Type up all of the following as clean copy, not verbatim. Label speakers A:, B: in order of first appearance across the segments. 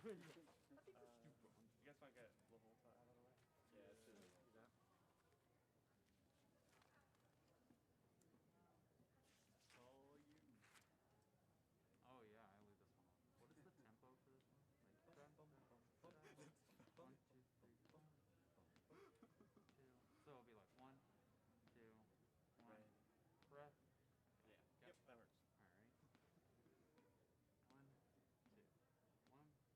A: You guys want to get the whole out of the way?
B: Yeah, it's just
A: Do that.
C: Volume.
D: Oh yeah, I leave this one off. What is the tempo for this one? Like dun, dun, dun, dun, 1, 2, 3, 4, 2. So it'll be like 1, 2, 1.
A: Right.
D: Breath.
A: Yeah.
D: Yep.
A: Yep, that works.
D: All right. 1, 2, 1.
C: Nice one.
D: That was interesting.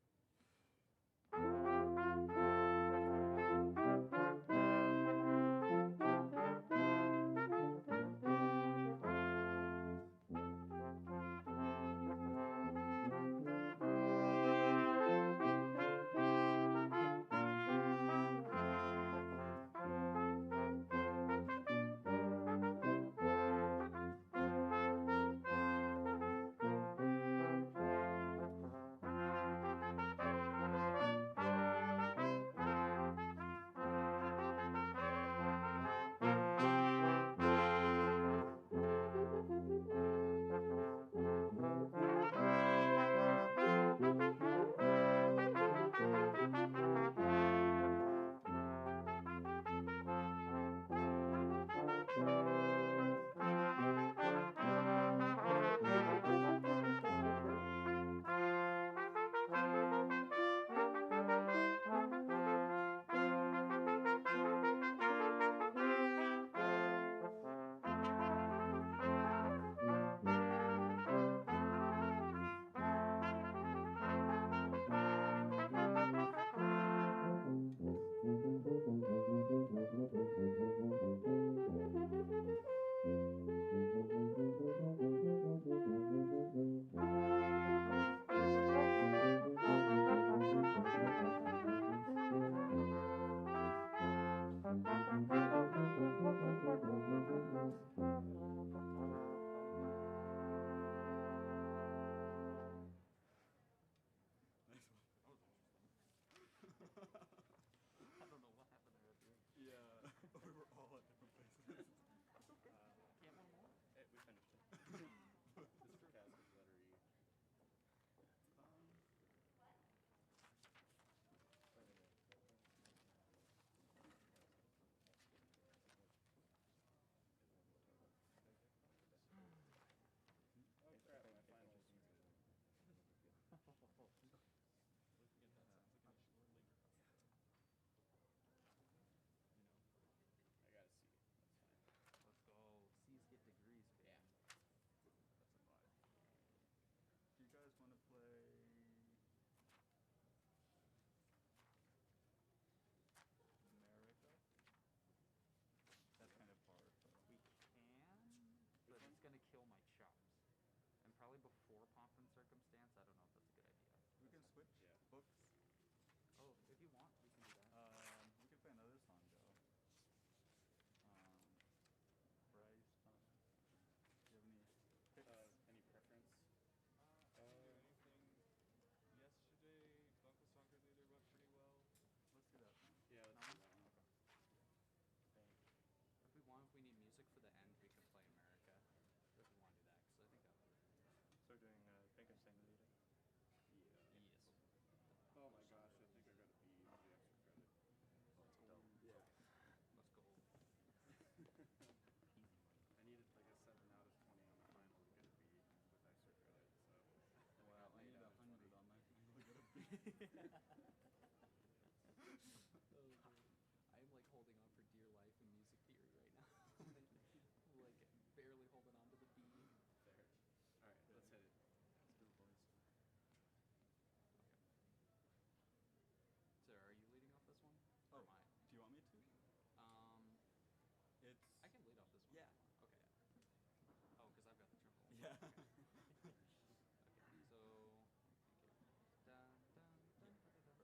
D: I don't know what happened there at the end.
C: Yeah, we were all at different places.
D: That's okay. Can't one more?
A: We finished it.
B: this cast is lettery. Oh crap, my final was
C: Looking at that sounds like an issue for later. You know.
B: I got a C. That's fine.
D: Let's go. C's get degrees, baby.
B: Yeah.
C: That's a 5. Do you guys want to play America? That's kind of hard. But
D: We can, but it's gonna kill my chops. And probably before pomp and circumstance, I don't know if that's a good idea.
C: we can switch books.
D: Oh, if you want, we can do that.
C: We can play another song though. Bryce, do you have any picks?
B: Any preference?
E: I didn't do anything yesterday. Bunko Soccer Leader went pretty well.
C: Let's do that one.
B: Yeah, let's do that one.
C: Okay.
D: If we want, if we need music for the end, we can play America. If we want to do that, because I think that would.
A: So we're doing Frankenstein leader.
B: Yeah.
D: Yes.
B: Oh my gosh, I think I got a B for the extra credit.
D: Let's go.
B: Yeah.
D: Let's go. Easy money.
B: I needed like a 7 out of 20 on the final to get a B with extra credit, so.
C: Wow, I need 100 on my final to get a B.
D: I'm like holding on for dear life in music theory right now. Like barely holding on to the B.
B: Fair. Alright, let's hit it.
C: Let's do it, boys.
D: Okay. So are you leading off this one?
C: Oh,
D: Or am I?
C: do you want me to? It's.
D: I can lead off this one.
C: Yeah.
D: If you want. Okay. Oh, because I've got the triple.
C: Yeah.
D: Okay. Okay. So. Dun, dun, dun, dun, dun, dun.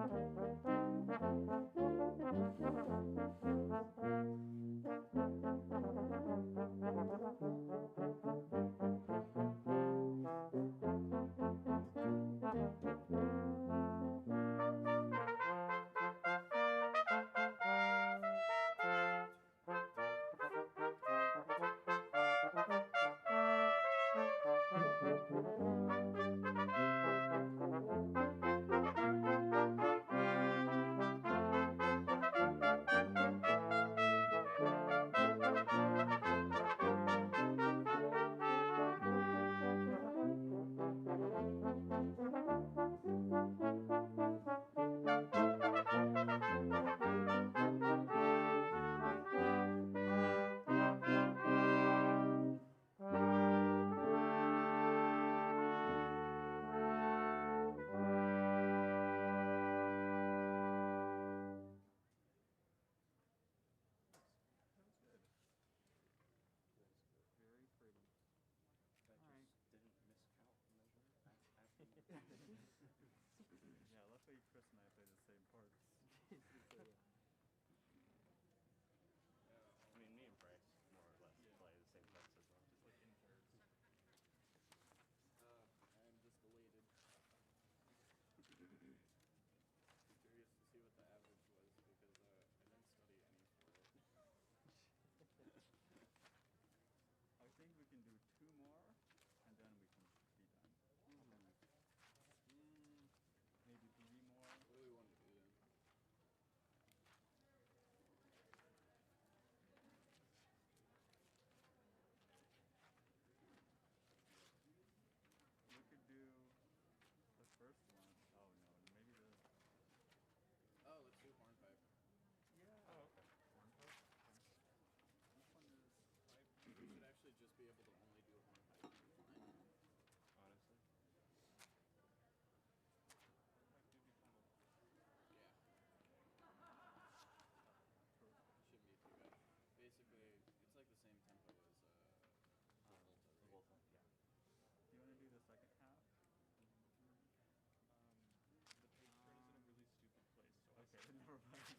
C: That was good.
D: Very pretty.
A: I
D: Alright.
A: just didn't miscount the measure. Asking.
C: Yeah, luckily Chris and I play the same parts.
A: I mean, me and Bryce more or less
E: Yeah.
A: play the same parts as well.
E: Just like interns.
B: I'm just elated. Curious to see what the average was because I didn't study any for it.
C: I think we can do 2 more, and then we can be done. Maybe 3 more.
B: What do we want to do then?
C: We could do the first one. Oh no, maybe the.
B: Oh, let's do hornpipe.
C: Yeah.
A: Oh, okay.
C: Hornpipe? Okay. Which one is?
B: We should actually just be able to only do hornpipe.
A: Honestly.
E: Might give you fun.
B: Yeah. Shouldn't be too bad. Basically, it's like the same tempo as the Volta,
A: The
B: right?
A: Volta, yeah.
C: Do you want to do the second half?
E: The page turn is in a really stupid place, so
C: Okay, never mind.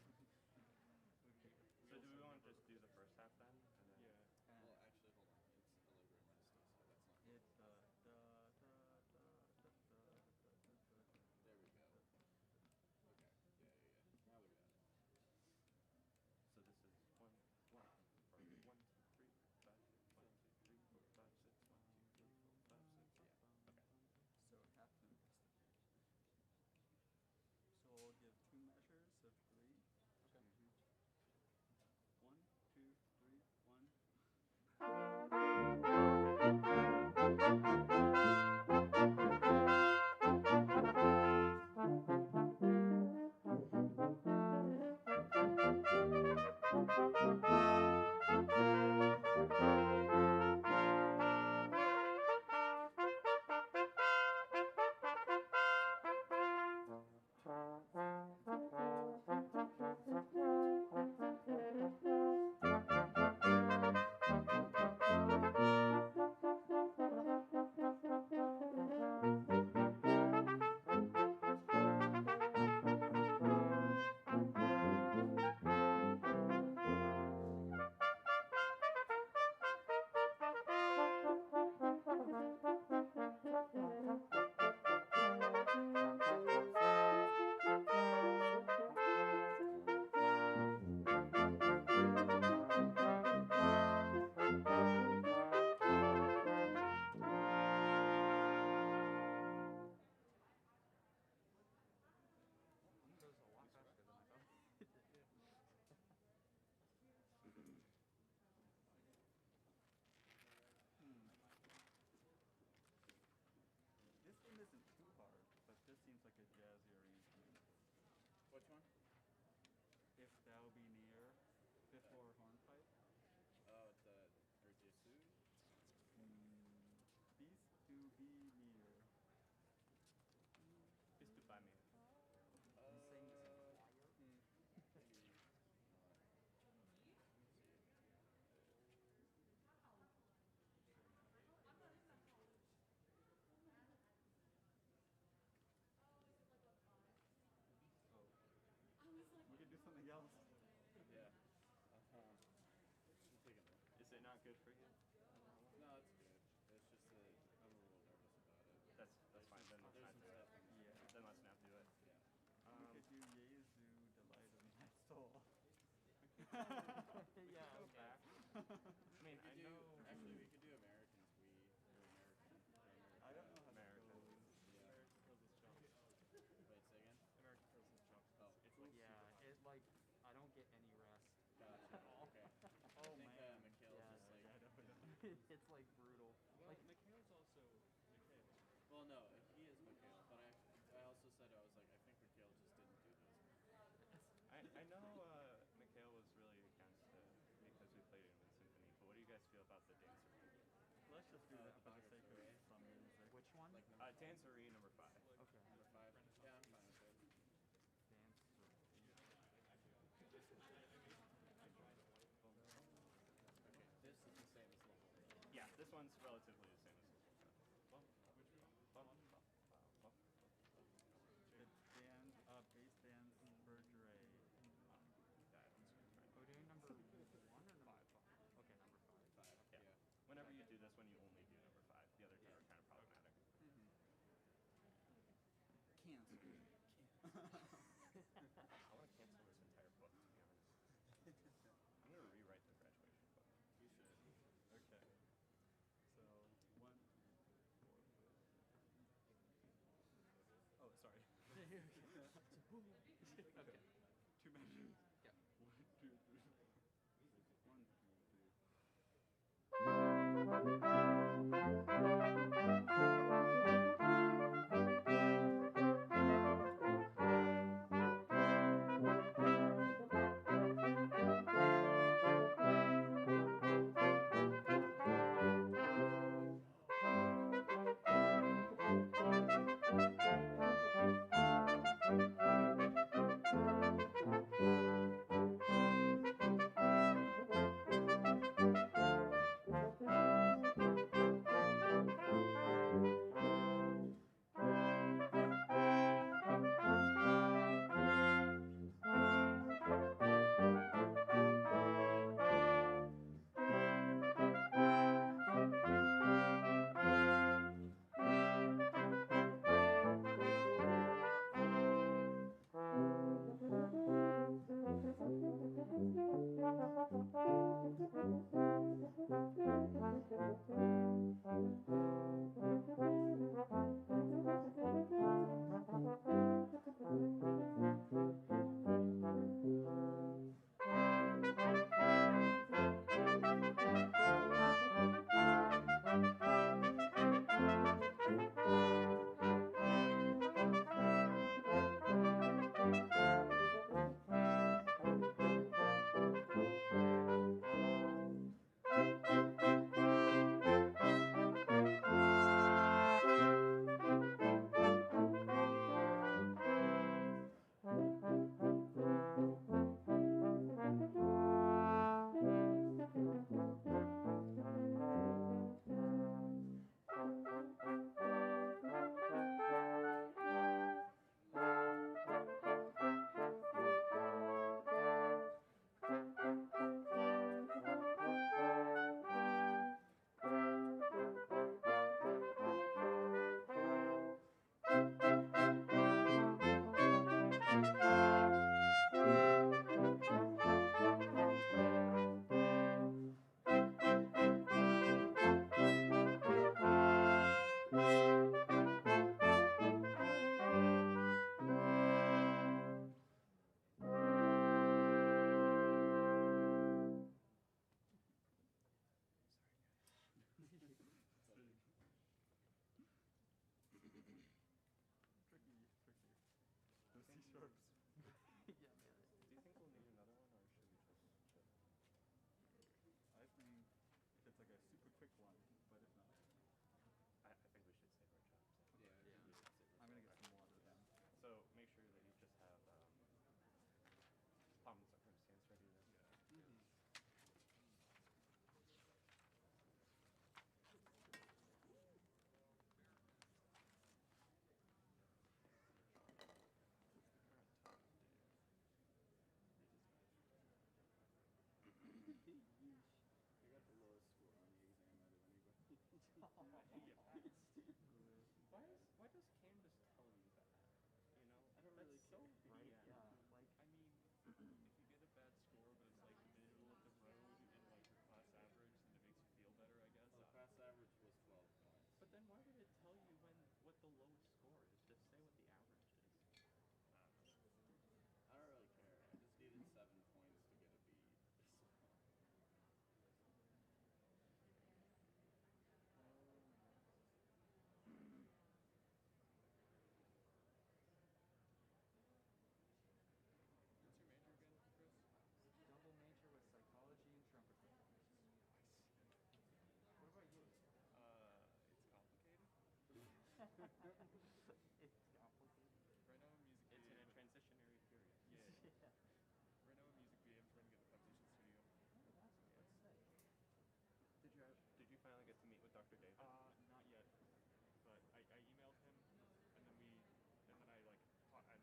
C: Okay.
A: So do we want to just do the first half then? And then
E: yeah.
B: Well, actually, hold on. It's Allegro Maestra, so that's not.
C: It's
B: There we go. Okay. Yeah. Now we got it.
A: So this is 1, 1, or 1, 2, 3, 5, 1, 2, 3, 4, 5, 6, 1, 2, 3, 4, 5, 6.
B: Yeah.
A: Okay.
C: So half tone next. So we'll give 2 measures of 3.
B: Okay.
C: 1, 2, 3, 1.
D: Goes a lot faster than I thought.
C: This one isn't too hard, but this seems like a jazzy arrangement.
B: Which one?
C: If thou be near, before hornpipe.
B: Oh, the Urjesu?
C: Beast to be near.
A: Just do by me.
D: He's saying this in choir.
B: Maybe.
C: Oh,
A: good for you?
B: No, it's good. It's just that I'm a little nervous about it.
A: That's fine. Then let's
B: There's
A: not
B: some
A: do it.
B: stuff in there.
C: Yeah.
A: Then let's not do it.
B: Yeah.
C: We could do Yezu, Delight of My Soul.
D: Yeah,
A: Go
D: okay.
A: back. I mean, I know.
B: Actually, we could do Americans. Or American.
C: I don't know how
A: American.
C: that goes.
B: Yeah.
E: American throws his chomps.
B: Wait, say again?
E: American throws his chomps.
B: Oh.
E: It's like
D: Yeah,
E: super hard.
D: it like I don't get any rest.
B: Gotcha. Okay.
C: Oh,
B: I think
C: man.
B: Mikhail
D: Yeah.
B: just like.
C: Yeah, I know.
D: It's like brutal.
E: Well,
D: Like
E: Mikhail's also Mikhail.
B: Well, no, he is Mikhail, but I also said I was like I think Mikhail just didn't do this.
A: I know Mikhail was really against it because we played him in Symphony, but what do you guys feel about the Dancery?
C: Let's just do that
B: The
C: for the
B: Bogart
C: sake
B: story.
C: of some music.
D: which one?
B: Like
A: Dancery number 5.
D: Okay.
B: number 5. Yeah, I'm fine with it.
D: Dance.
B: Okay, this is the same as level.
A: Yeah, this one's relatively the same as this one.
E: Which one?
C: It's dance, bass dance, Bergeret.
D: We're doing number 1 or number 5? Okay, number 5.
B: 5.
A: Yeah.
B: Yeah.
A: Whenever you do this one, you only do number 5. The other two
B: Yeah.
A: are kind of problematic.
B: Mm-hmm.
C: Cancel.
A: I want to cancel this entire book, to be honest. I'm going to rewrite the graduation book.
B: You should.
C: Okay. So
D: It's complicated.
E: Right now in Music
A: It's in a
E: BA,
A: transitionary period.
E: yeah.
D: Yeah.
E: Right now in Music BA, I'm trying to get the Competition Studio.
D: Oh, that's sick.
A: Did you finally get to meet with Dr. David?
E: Not yet, but I emailed him, and then I like, and then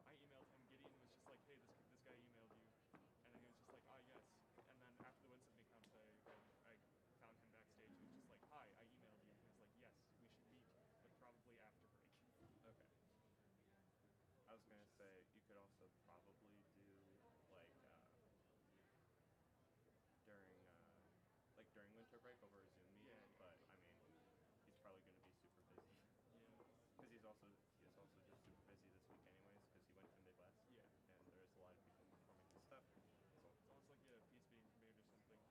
E: I emailed him. Gideon was just like, hey, this guy emailed you, and then he was just like, ah, yes. And then after the Win Symphony comes, I found him backstage. He was just like, hi, I emailed you. He was like, yes, we should meet, but probably after break.
A: Okay. I was gonna say you could also probably do like during winter break over a Zoom meeting,
E: Yeah.
A: but I mean he's probably gonna be super busy
E: Yeah.
A: because he's also just super busy this week anyways because he went to Midwest.
E: Yeah.
A: And there's a lot of people performing his stuff.
E: It's almost like he had a piece being made or something.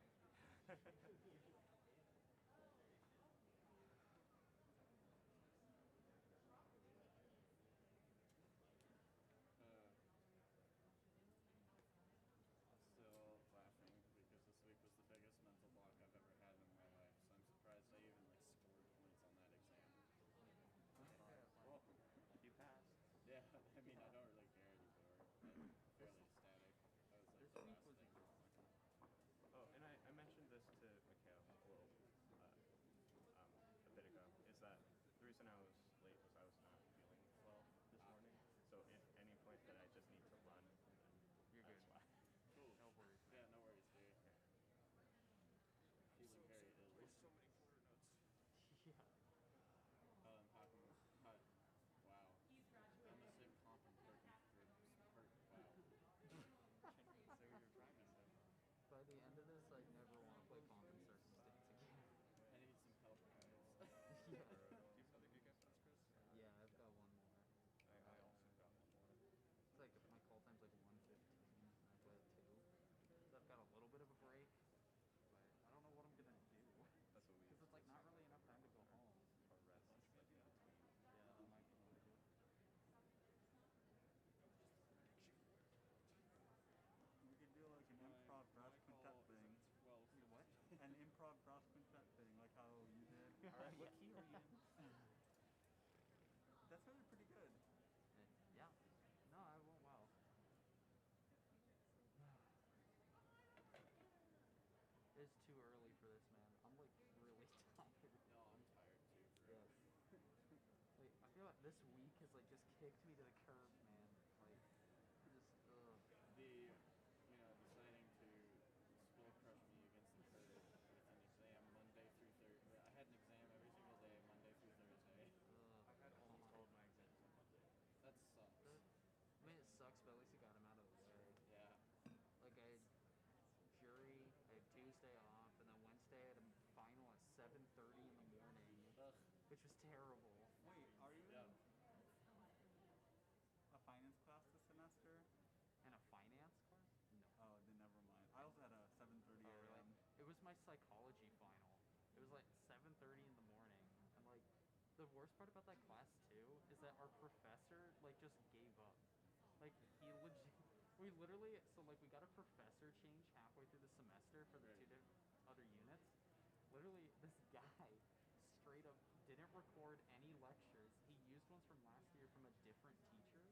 B: Still laughing because this week was the biggest mental block I've ever had in my life. So I'm surprised I even like scored points on that exam. Well,
A: You passed.
B: yeah, I mean I don't really care anymore. I'm fairly static. That was like
D: This
B: the
D: week
B: last
D: was
B: thing.
D: exhausting.
A: Oh, and I mentioned this to Mikhail a little a bit ago. Is that the reason I was late was I was not feeling well this morning. So if any point that I just need to run, then
D: You're
A: that's
D: good.
A: why.
B: Cool.
D: No worries.
B: Yeah, no worries, dude. Feeling very ill.
E: So many quarter notes.
D: Yeah.
B: How come? Wow. I'm the same comp and perk and wow. Can't say what you're trying to say.
D: By the end of this, I never want to play Pomp and Circumstance again.
B: I need some help, guys.
D: Yeah.
E: Do you have something against us, Chris?
D: Yeah, I've got one more.
A: I also got one more.
D: It's like my call time's like 1:15. I play at 2. So I've got a little bit of a break, but I don't know what I'm gonna do.
A: That's what we
D: Because
A: used
D: it's like
A: to
D: not
A: say
D: really enough time to go home.
A: or rest like in between.
D: Yeah, that might be what it is.
C: We could do like an
E: My
C: improv brass quintet
E: call is
C: thing.
E: at 12.
D: What?
C: An improv brass quintet thing, like how you did.
A: Alright, what key are you in?
C: That sounded pretty good.
D: Yeah. No, I went well. It's too early for this, man. I'm like really tired.
B: No, I'm tired too, bro.
D: Yes. Like I feel like this week has like just kicked me to the curb, man. Like just
B: deciding to skull crush me against the curb with an exam Monday through Thursday. I had an exam every single day, Monday through Thursday.
E: I had
D: oh
E: almost
D: my.
E: all of my exams on Monday.
B: That sucks.
D: I mean, it sucks, but at least you got him out of the way.
B: Yeah.
D: Like I had jury, I had Tuesday off, and then Wednesday I had a final at 7:30 in the morning,
B: Ugh.
D: which was terrible.
C: Wait, are you
B: Yeah.
C: in a finance class this semester?
D: And a finance class? No.
C: Oh, then never mind. I also had a 7:30
D: Oh, really?
C: a.m.
D: It was my psychology final. It was like 7:30 in the morning, and like the worst part about that class too is that our professor like just gave up. Like we literally so like we got a professor change halfway through the semester for the
B: Right.
D: 2 other units. Literally, this guy straight up didn't record any lectures. He used ones from last year from a different teacher,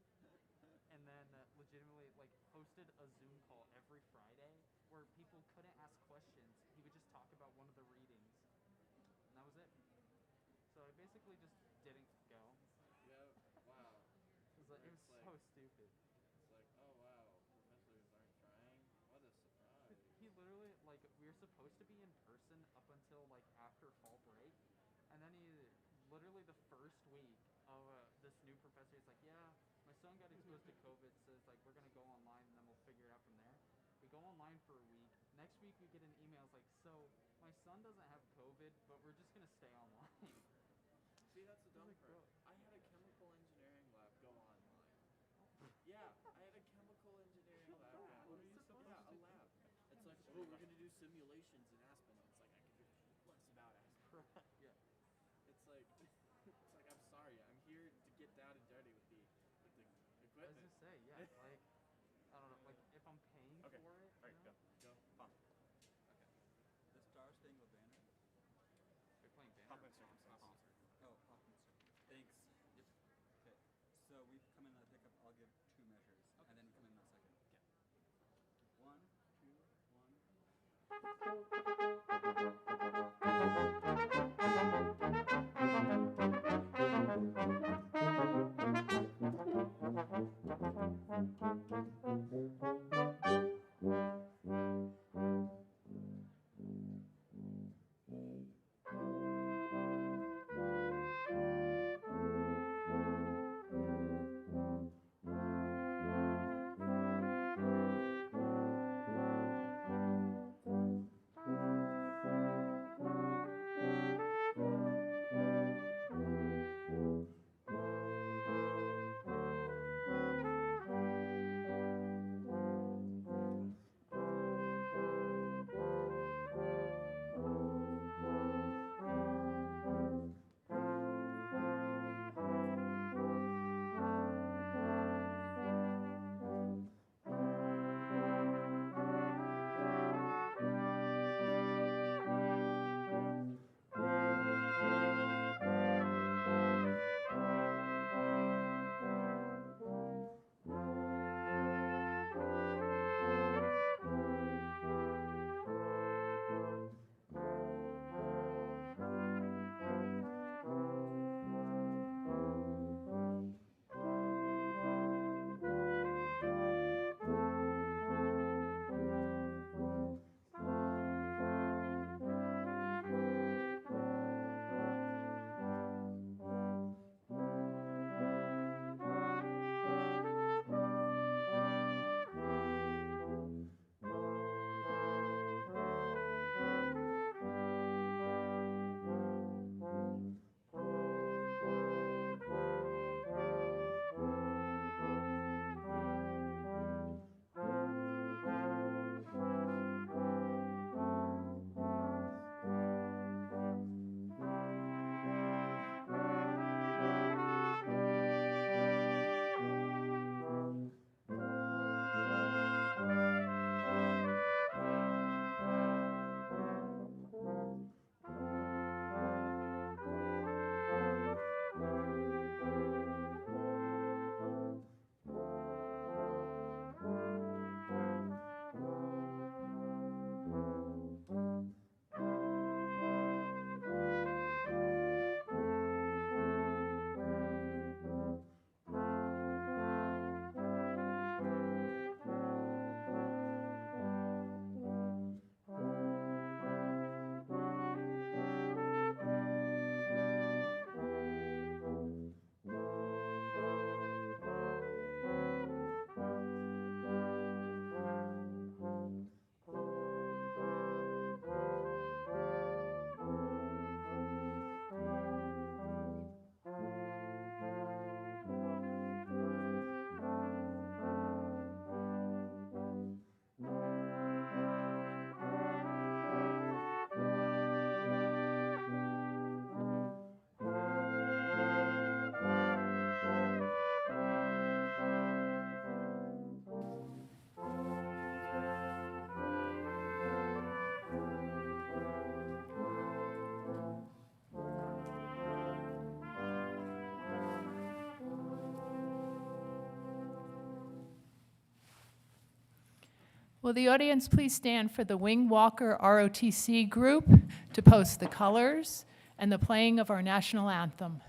D: and then legitimately like hosted a Zoom call every Friday where people couldn't ask questions. He would just talk about one of the readings, and that was it. So I basically just didn't go.
B: Yeah. Wow.
D: It was
B: It's like-
D: so stupid.
B: It's like, oh wow, professors aren't trying. What a surprise.
D: He literally like we were supposed to be in person up until like after fall break, and then he literally the first week of this new professor, he's like, yeah, my son got exposed to COVID, so it's like we're gonna go online and then we'll figure it out from there. We go online for a week. Next week we get an email. It's like, so my son doesn't have COVID, but we're just gonna stay online.
B: See, that's the dumb
D: Like,
B: part.
D: bro.
B: I had a chemical engineering lab go online. Yeah, I had a chemical engineering lab go online.
C: What are you supposed
B: Yeah,
C: to
B: a
C: do?
B: lab. It's like, oh, we're gonna do simulations in Aspen. It's like I can do less about Aspen.
D: Yeah.
B: It's like, I'm sorry, I'm here to get down and dirty with the
D: I was
B: equipment.
D: gonna say, yeah, like I don't know, like if I'm paying
A: Okay.
D: for it,
A: Alright,
D: you know?
A: go.
B: Go.
A: Pump.
C: The Star Spangled Banner.
D: They're playing
A: Pump
D: Banner.
A: and circumstance.
C: Oh, Pop
F: Will the audience please stand for the Wing Walker ROTC group to post the colors and the playing of our national anthem.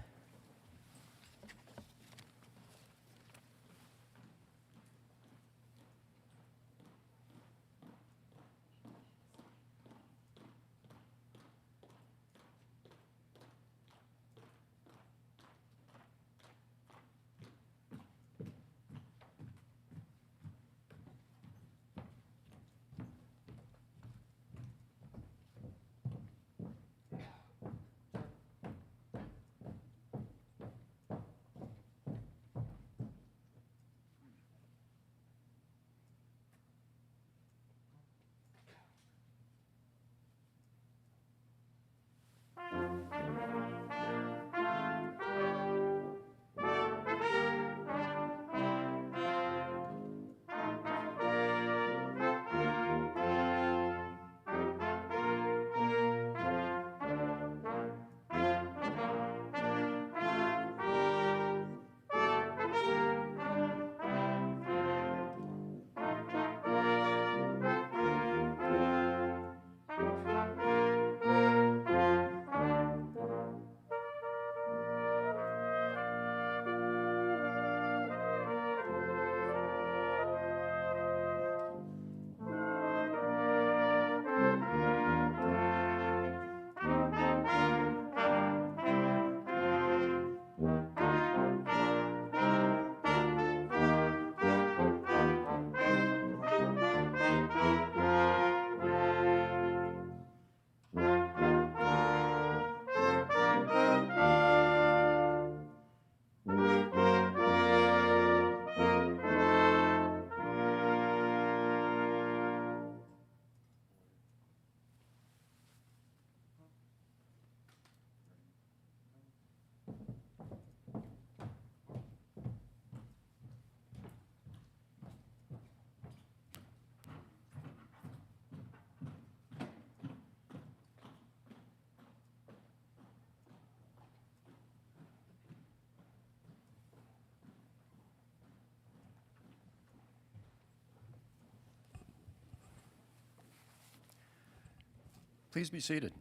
G: Please be seated.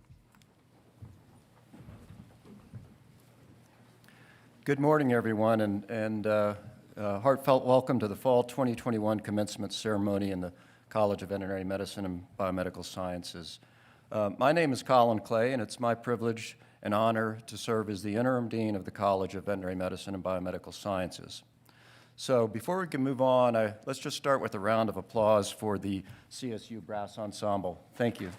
G: Good morning, everyone, and heartfelt welcome to the Fall 2021 Commencement Ceremony in the College of Veterinary Medicine and Biomedical Sciences. My name is Colin Clay, and it's my privilege and honor to serve as the Interim Dean of the College of Veterinary Medicine and Biomedical Sciences. So before we can move on, let's just start with a round of applause for the CSU Brass Ensemble. Thank you.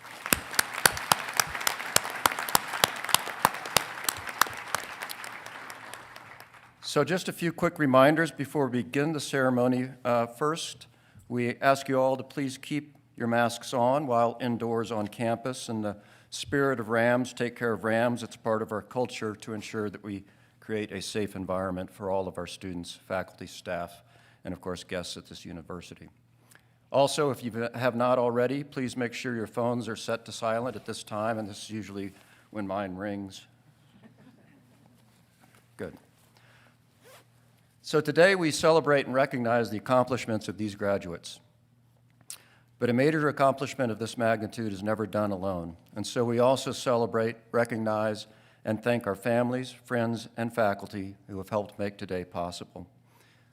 G: So just a few quick reminders before we begin the ceremony. First, we ask you all to please keep your masks on while indoors on campus. In the spirit of Rams, take care of Rams. It's part of our culture to ensure that we create a safe environment for all of our students, faculty, staff, and of course guests at this university. Also, if you have not already, please make sure your phones are set to silent at this time, and this is usually when mine rings. Good. So today we celebrate and recognize the accomplishments of these graduates. But a major accomplishment of this magnitude is never done alone. And so we also celebrate, recognize, and thank our families, friends, and faculty who have helped make today possible.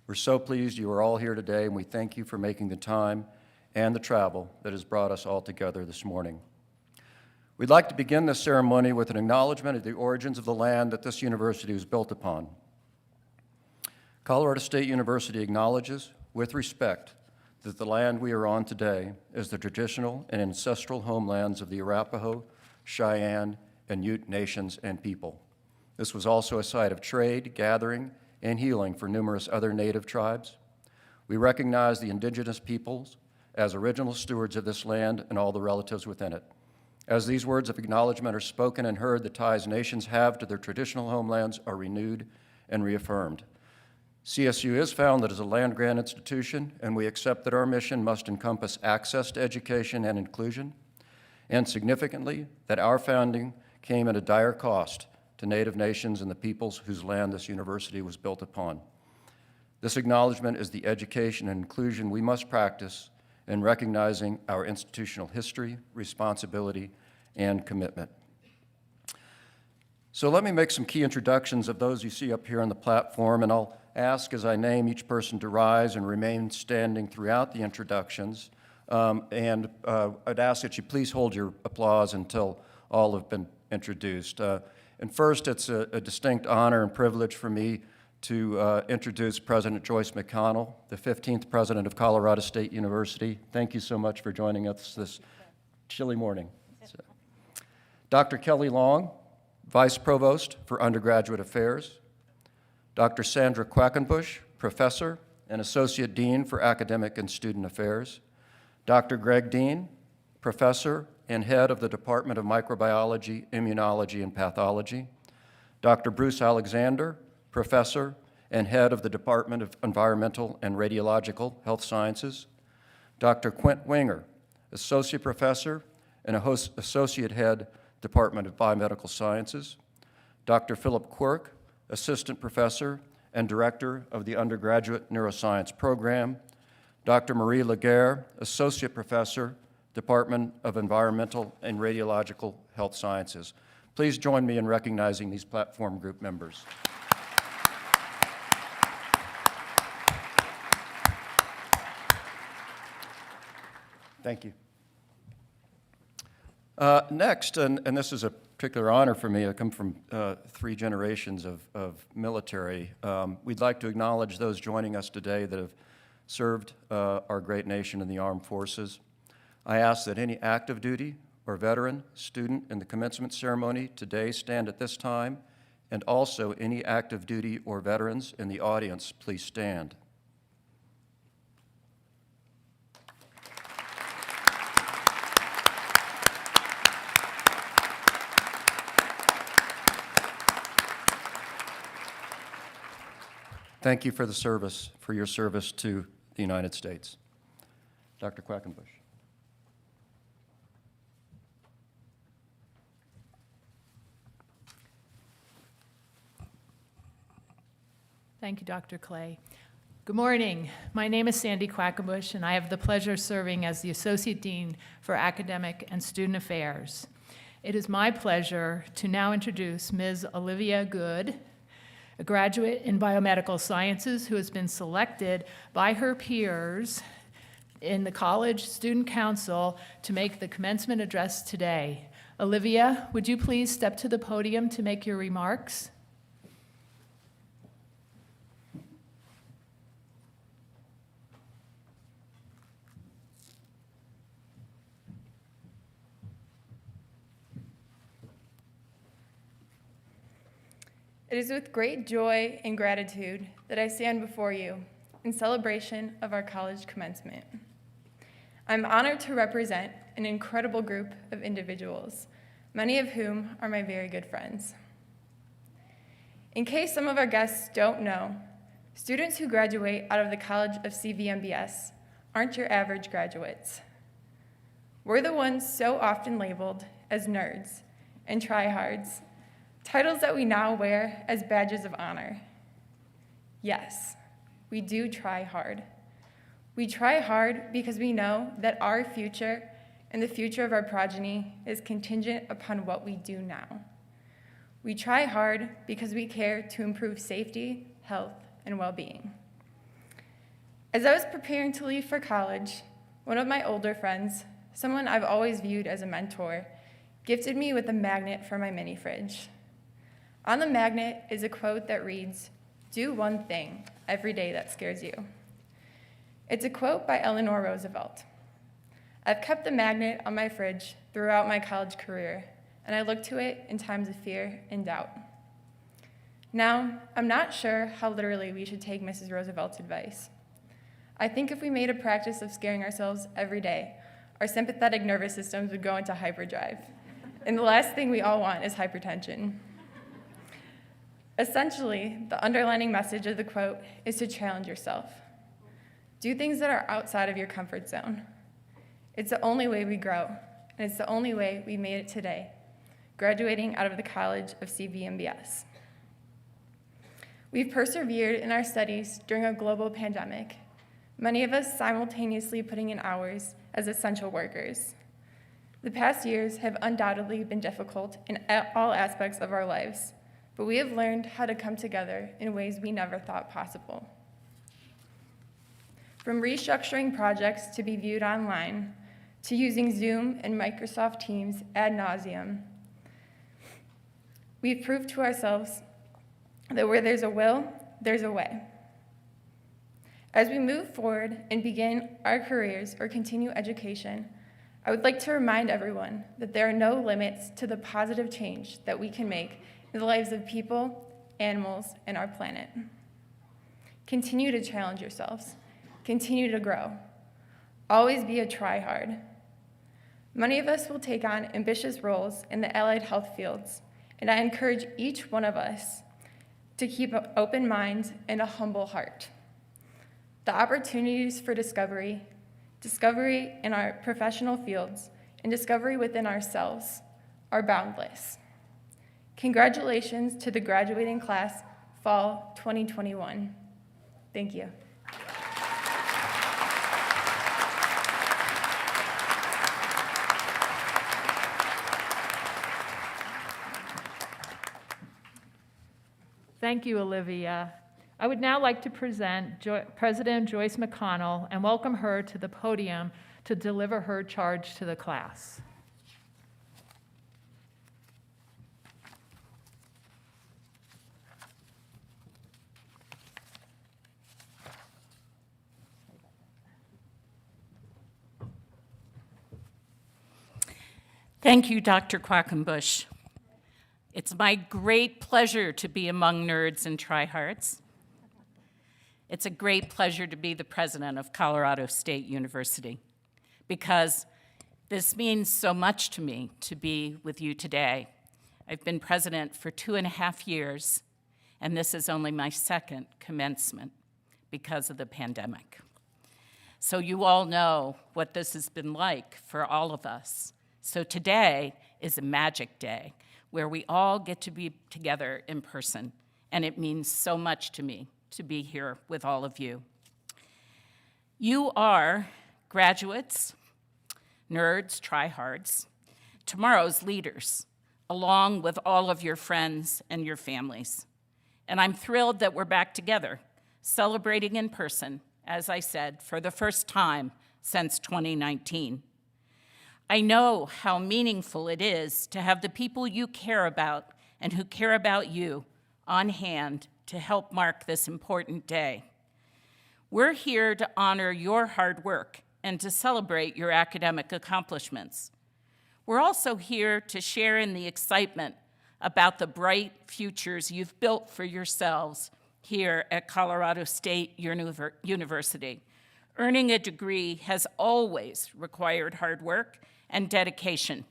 G: We're so pleased you are all here today, and we thank you for making the time and the travel that has brought us all together this morning. We'd like to begin this ceremony with an acknowledgement of the origins of the land that this university was built upon. Colorado State University acknowledges, with respect, that the land we are on today is the traditional and ancestral homelands of the Arapaho, Cheyenne, and Ute nations and people. This was also a site of trade, gathering, and healing for numerous other native tribes. We recognize the indigenous peoples as original stewards of this land and all the relatives within it. As these words of acknowledgement are spoken and heard, the ties nations have to their traditional homelands are renewed and reaffirmed. CSU is founded as a land-grant institution, and we accept that our mission must encompass access to education and inclusion, and significantly, that our founding came at a dire cost to Native nations and the peoples whose land this university was built upon. This acknowledgement is the education and inclusion we must practice in recognizing our institutional history, responsibility, and commitment. So let me make some key introductions of those you see up here on the platform, and I'll ask as I name each person to rise and remain standing throughout the introductions. I'd ask that you please hold your applause until all have been introduced. And first, it's a distinct honor and privilege for me to introduce President Joyce McConnell, the 15th President of Colorado State University. Thank you so much for joining us this chilly morning. Dr. Kelly Long, Vice Provost for Undergraduate Affairs. Dr. Sandra Quackenbush, Professor and Associate Dean for Academic and Student Affairs. Dr. Greg Dean, Professor and Head of the Department of Microbiology, Immunology, and Pathology. Dr. Bruce Alexander, Professor and Head of the Department of Environmental and Radiological Health Sciences. Dr. Quint Winger, Associate Professor and Associate Head, Department of Biomedical Sciences. Dr. Philip Quirk, Assistant Professor and Director of the Undergraduate Neuroscience Program. Dr. Marie Laguerre, Associate Professor, Department of Environmental and Radiological Health Sciences. Please join me in recognizing these platform group members. Thank you. Next, and this is a particular honor for me, I come from 3 generations of military. We'd like to acknowledge those joining us today that have served our great nation in the armed forces. I ask that any active duty or veteran student in the commencement ceremony today stand at this time, and also any active duty or veterans in the audience, please stand. Thank you for your service to the United States. Dr. Quackenbush.
F: Thank you, Dr. Clay. Good morning. My name is Sandy Quackenbush, and I have the pleasure of serving as the Associate Dean for Academic and Student Affairs. It is my pleasure to now introduce Ms. Olivia Good, a graduate in biomedical sciences who has been selected by her peers in the College Student Council to make the commencement address today. Olivia, would you please step to the podium to make your remarks?
H: It is with great joy and gratitude that I stand before you in celebration of our college commencement. I'm honored to represent an incredible group of individuals, many of whom are my very good friends. In case some of our guests don't know, students who graduate out of the College of CVMBS aren't your average graduates. We're the ones so often labeled as nerds and tryhards, titles that we now wear as badges of honor. Yes, we do try hard. We try hard because we know that our future and the future of our progeny is contingent upon what we do now. We try hard because we care to improve safety, health, and well-being. As I was preparing to leave for college, one of my older friends, someone I've always viewed as a mentor, gifted me with a magnet for my mini fridge. On the magnet is a quote that reads, "Do one thing every day that scares you." It's a quote by Eleanor Roosevelt. I've kept the magnet on my fridge throughout my college career, and I look to it in times of fear and doubt. Now, I'm not sure how literally we should take Mrs. Roosevelt's advice. I think if we made a practice of scaring ourselves every day, our sympathetic nervous systems would go into hyperdrive, and the last thing we all want is hypertension. Essentially, the underlining message of the quote is to challenge yourself. Do things that are outside of your comfort zone. It's the only way we grow, and it's the only way we made it today, graduating out of the College of CVMBS. We've persevered in our studies during a global pandemic, many of us simultaneously putting in hours as essential workers. The past years have undoubtedly been difficult in all aspects of our lives, but we have learned how to come together in ways we never thought possible. From restructuring projects to be viewed online, to using Zoom and Microsoft Teams ad nauseum, we've proved to ourselves that where there's a will, there's a way. As we move forward and begin our careers or continue education, I would like to remind everyone that there are no limits to the positive change that we can make in the lives of people, animals, and our planet. Continue to challenge yourselves. Continue to grow. Always be a try-hard. Many of us will take on ambitious roles in the allied health fields, and I encourage each one of us to keep an open mind and a humble heart. The opportunities for discovery in our professional fields, and discovery within ourselves are boundless. Congratulations to the graduating class, Fall 2021. Thank you.
F: Thank you, Olivia. I would now like to present President Joyce McConnell and welcome her to the podium to deliver her charge to the class.
I: Thank you, Dr. Quackenbush. It's my great pleasure to be among nerds and tryhards. It's a great pleasure to be the president of Colorado State University because this means so much to me to be with you today. I've been president for 2.5 years, and this is only my second commencement because of the pandemic. So you all know what this has been like for all of us. So today is a magic day where we all get to be together in person, and it means so much to me to be here with all of you. You are graduates, nerds, tryhards, tomorrow's leaders, along with all of your friends and your families. And I'm thrilled that we're back together, celebrating in person, as I said, for the first time since 2019. I know how meaningful it is to have the people you care about and who care about you on hand to help mark this important day. We're here to honor your hard work and to celebrate your academic accomplishments. We're also here to share in the excitement about the bright futures you've built for yourselves here at Colorado State University. Earning a degree has always required hard work and dedication,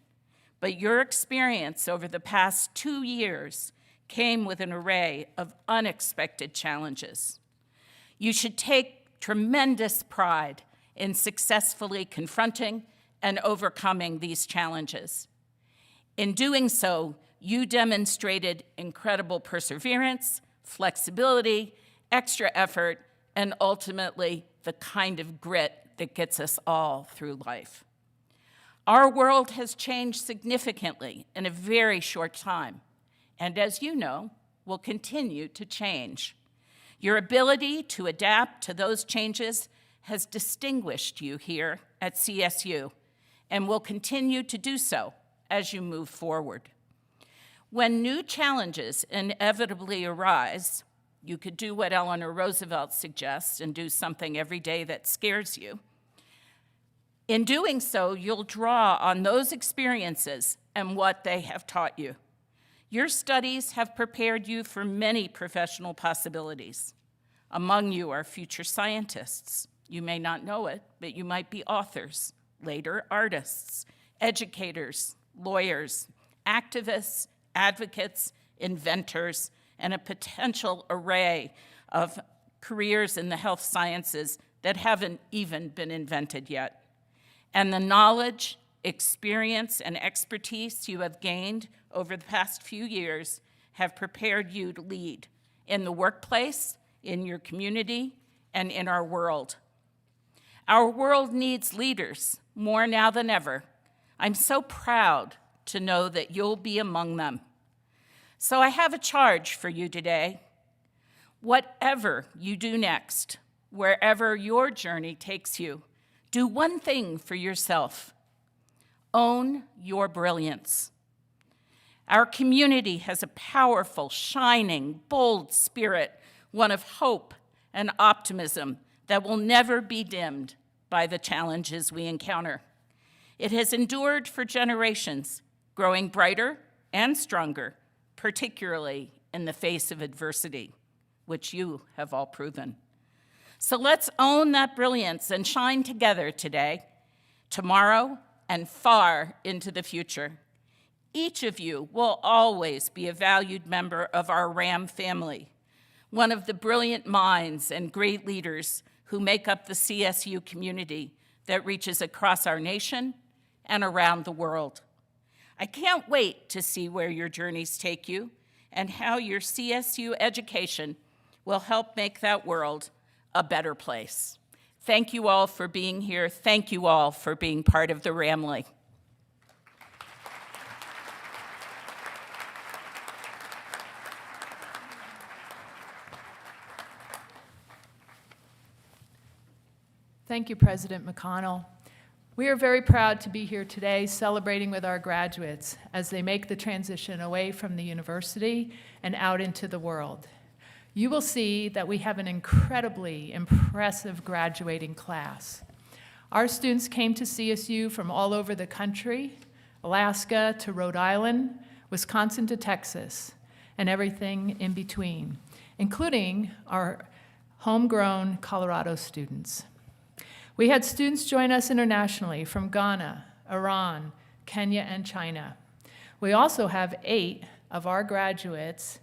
I: but your experience over the past 2 years came with an array of unexpected challenges. You should take tremendous pride in successfully confronting and overcoming these challenges. In doing so, you demonstrated incredible perseverance, flexibility, extra effort, and ultimately the kind of grit that gets us all through life. Our world has changed significantly in a very short time, and as you know, will continue to change. Your ability to adapt to those changes has distinguished you here at CSU and will continue to do so as you move forward. When new challenges inevitably arise, you could do what Eleanor Roosevelt suggests and do something every day that scares you. In doing so, you'll draw on those experiences and what they have taught you. Your studies have prepared you for many professional possibilities. Among you are future scientists. You may not know it, but you might be authors, later artists, educators, lawyers, activists, advocates, inventors, and a potential array of careers in the health sciences that haven't even been invented yet. And the knowledge, experience, and expertise you have gained over the past few years have prepared you to lead in the workplace, in your community, and in our world. Our world needs leaders more now than ever. I'm so proud to know that you'll be among them. So I have a charge for you today. Whatever you do next, wherever your journey takes you, do one thing for yourself. Own your brilliance. Our community has a powerful, shining, bold spirit, one of hope and optimism that will never be dimmed by the challenges we encounter. It has endured for generations, growing brighter and stronger, particularly in the face of adversity, which you have all proven. So let's own that brilliance and shine together today, tomorrow, and far into the future. Each of you will always be a valued member of our RAM family, one of the brilliant minds and great leaders who make up the CSU community that reaches across our nation and around the world. I can't wait to see where your journeys take you and how your CSU education will help make that world a better place. Thank you all for being here. Thank you all for being part of the Ramley.
F: Thank you, President McConnell. We are very proud to be here today celebrating with our graduates as they make the transition away from the university and out into the world. You will see that we have an incredibly impressive graduating class. Our students came to CSU from all over the country, Alaska to Rhode Island, Wisconsin to Texas, and everything in between, including our homegrown Colorado students. We had students join us internationally from Ghana, Iran, Kenya, and China. We also have 8 of our graduates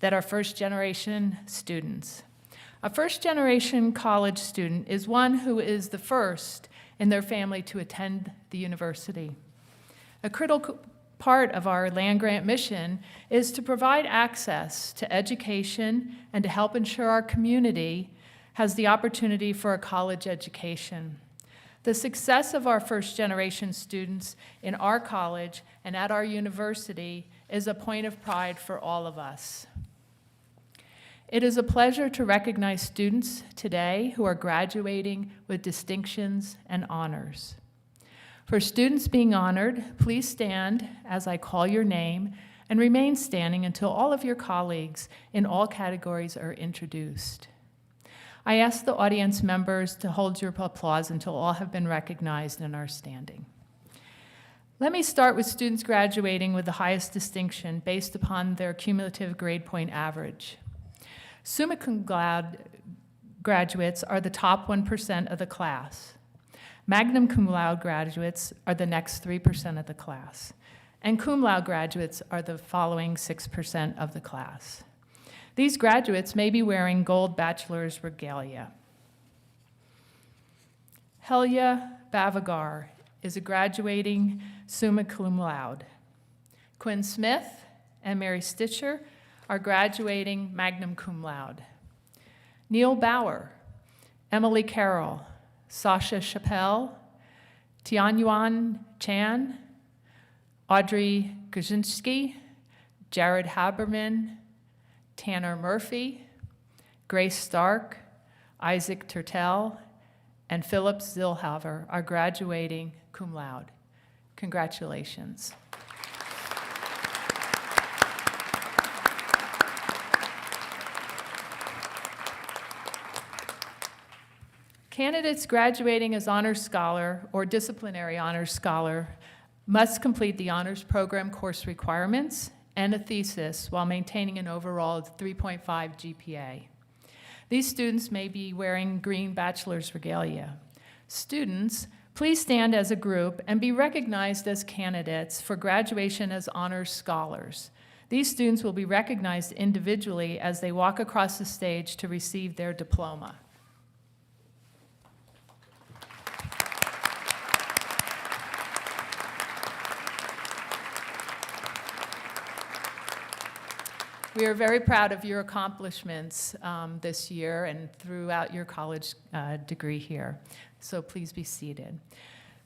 F: that are first-generation students. A first-generation college student is one who is the first in their family to attend the university. A critical part of our land-grant mission is to provide access to education and to help ensure our community has the opportunity for a college education. The success of our first-generation students in our college and at our university is a point of pride for all of us. It is a pleasure to recognize students today who are graduating with distinctions and honors. For students being honored, please stand as I call your name and remain standing until all of your colleagues in all categories are introduced. I ask the audience members to hold your applause until all have been recognized and are standing. Let me start with students graduating with the highest distinction based upon their cumulative grade point average. Summa cum laude graduates are the top 1% of the class. Magna cum laude graduates are the next 3% of the class. And cum laude graduates are the following 6% of the class. These graduates may be wearing gold bachelor's regalia. Helia Bavagar is a graduating summa cum laude. Quinn Smith and Mary Stitcher are graduating magna cum laude. Neil Bauer, Emily Carroll, Sasha Chappelle, Tianyuan Chan, Audrey Kaczynski, Jared Haberman, Tanner Murphy, Grace Stark, Isaac Tertel, and Philip Zilhaver are graduating cum laude. Congratulations. Candidates graduating as honors scholar or disciplinary honors scholar must complete the honors program course requirements and a thesis while maintaining an overall 3.5 GPA. These students may be wearing green bachelor's regalia. Students, please stand as a group and be recognized as candidates for graduation as honors scholars. These students will be recognized individually as they walk across the stage to receive their diploma. We are very proud of your accomplishments this year and throughout your college degree here. So please be seated.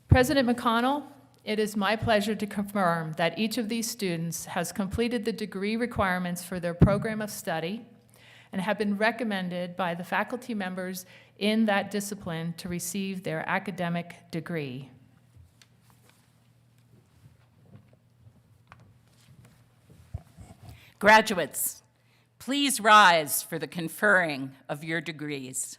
F: President McConnell, it is my pleasure to confirm that each of these students has completed the degree requirements for their program of study and have been recommended by the faculty members in that discipline to receive their academic degree.
I: Graduates, please rise for the conferring of your degrees.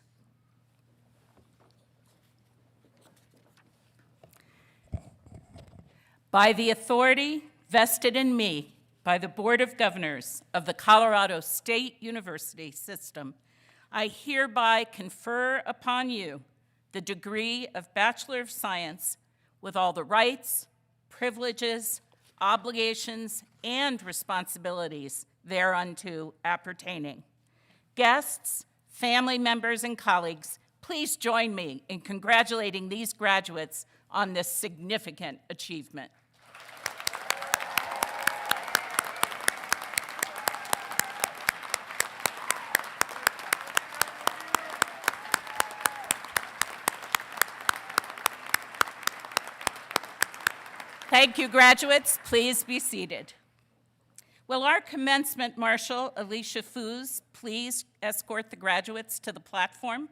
I: By the authority vested in me by the Board of Governors of the Colorado State University System, I hereby confer upon you the degree of Bachelor of Science with all the rights, privileges, obligations, and responsibilities thereunto appertaining. Guests, family members, and colleagues, please join me in congratulating these graduates on this significant achievement. Thank you, graduates. Please be seated. Will our commencement marshal, Alicia Foos, please escort the graduates to the platform?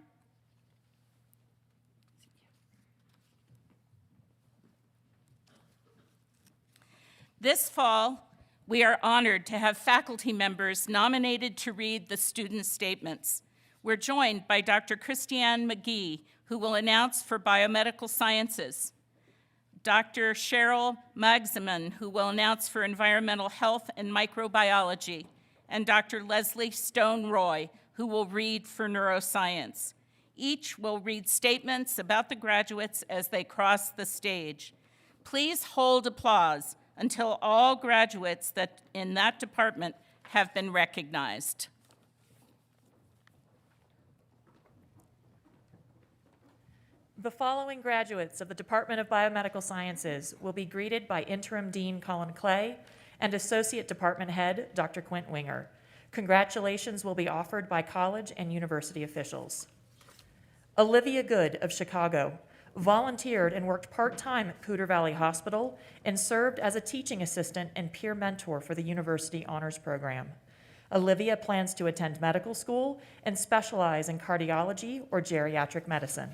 I: This fall, we are honored to have faculty members nominated to read the student statements. We're joined by Dr. Christiane McGee, who will announce for Biomedical Sciences, Dr. Cheryl Magzaman, who will announce for Environmental Health and Microbiology, and Dr. Leslie Stone-Roy, who will read for Neuroscience. Each will read statements about the graduates as they cross the stage. Please hold applause until all graduates in that department have been recognized.
J: The following graduates of the Department of Biomedical Sciences will be greeted by Interim Dean Colin Clay and Associate Department Head Dr. Quint Winger. Congratulations will be offered by college and university officials. Olivia Good of Chicago, volunteered and worked part-time at Poudre Valley Hospital, and served as a teaching assistant and peer mentor for the University Honors Program. Olivia plans to attend medical school and specialize in cardiology or geriatric medicine.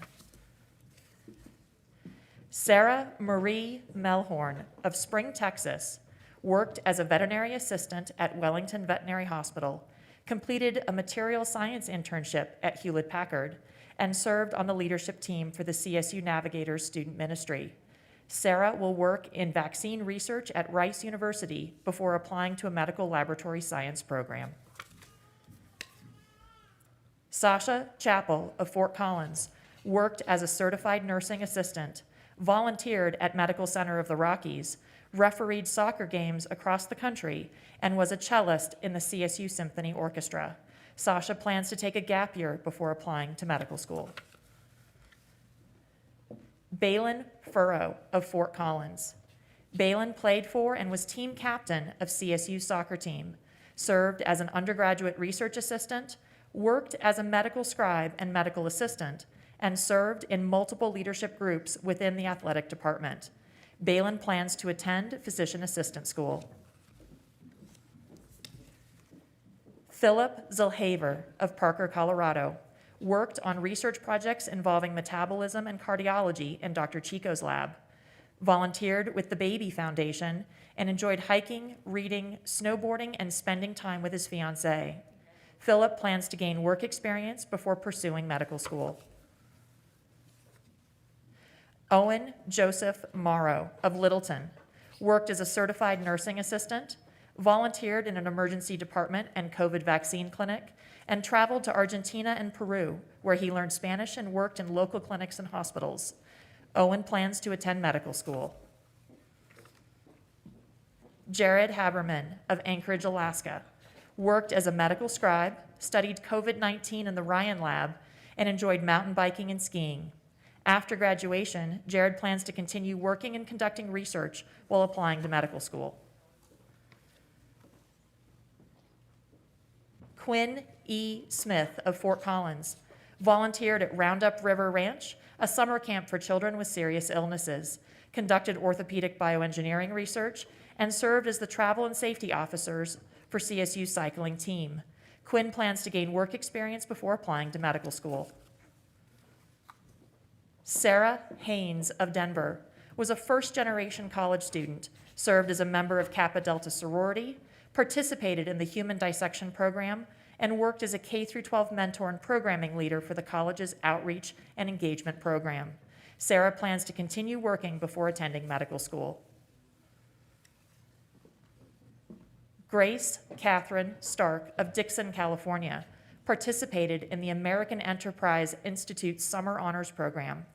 J: Sarah Marie Melhorn of Spring, Texas, worked as a veterinary assistant at Wellington Veterinary Hospital, completed a material science internship at Hewlett-Packard, and served on the leadership team for the CSU Navigators Student Ministry. Sarah will work in vaccine research at Rice University before applying to a medical laboratory science program. Sasha Chappell of Fort Collins worked as a certified nursing assistant, volunteered at Medical Center of the Rockies, refereed soccer games across the country, and was a cellist in the CSU Symphony Orchestra. Sasha plans to take a gap year before applying to medical school. Balin Furrow of Fort Collins. Balin played for and was team captain of CSU's soccer team, served as an undergraduate research assistant, worked as a medical scribe and medical assistant, and served in multiple leadership groups within the athletic department. Balin plans to attend physician assistant school. Philip Zellhaver of Parker, Colorado, worked on research projects involving metabolism and cardiology in Dr. Chico's lab, volunteered with the Baby Foundation, and enjoyed hiking, reading, snowboarding, and spending time with his fiancée. Philip plans to gain work experience before pursuing medical school. Owen Joseph Morrow of Littleton worked as a certified nursing assistant, volunteered in an emergency department and COVID vaccine clinic, and traveled to Argentina and Peru, where he learned Spanish and worked in local clinics and hospitals. Owen plans to attend medical school. Jared Haberman of Anchorage, Alaska, worked as a medical scribe, studied COVID-19 in the Ryan Lab, and enjoyed mountain biking and skiing. After graduation, Jared plans to continue working and conducting research while applying to medical school. Quinn E. Smith of Fort Collins volunteered at Roundup River Ranch, a summer camp for children with serious illnesses, conducted orthopedic bioengineering research, and served as the travel and safety officers for CSU's cycling team. Quinn plans to gain work experience before applying to medical school. Sarah Haynes of Denver was a first-generation college student, served as a member of Kappa Delta sorority, participated in the Human Dissection Program, and worked as a K-12 mentor and programming leader for the college's outreach and engagement program. Sarah plans to continue working before attending medical school. Grace Catherine Stark of Dixon, California, participated in the American Enterprise Institute's Summer Honors Program,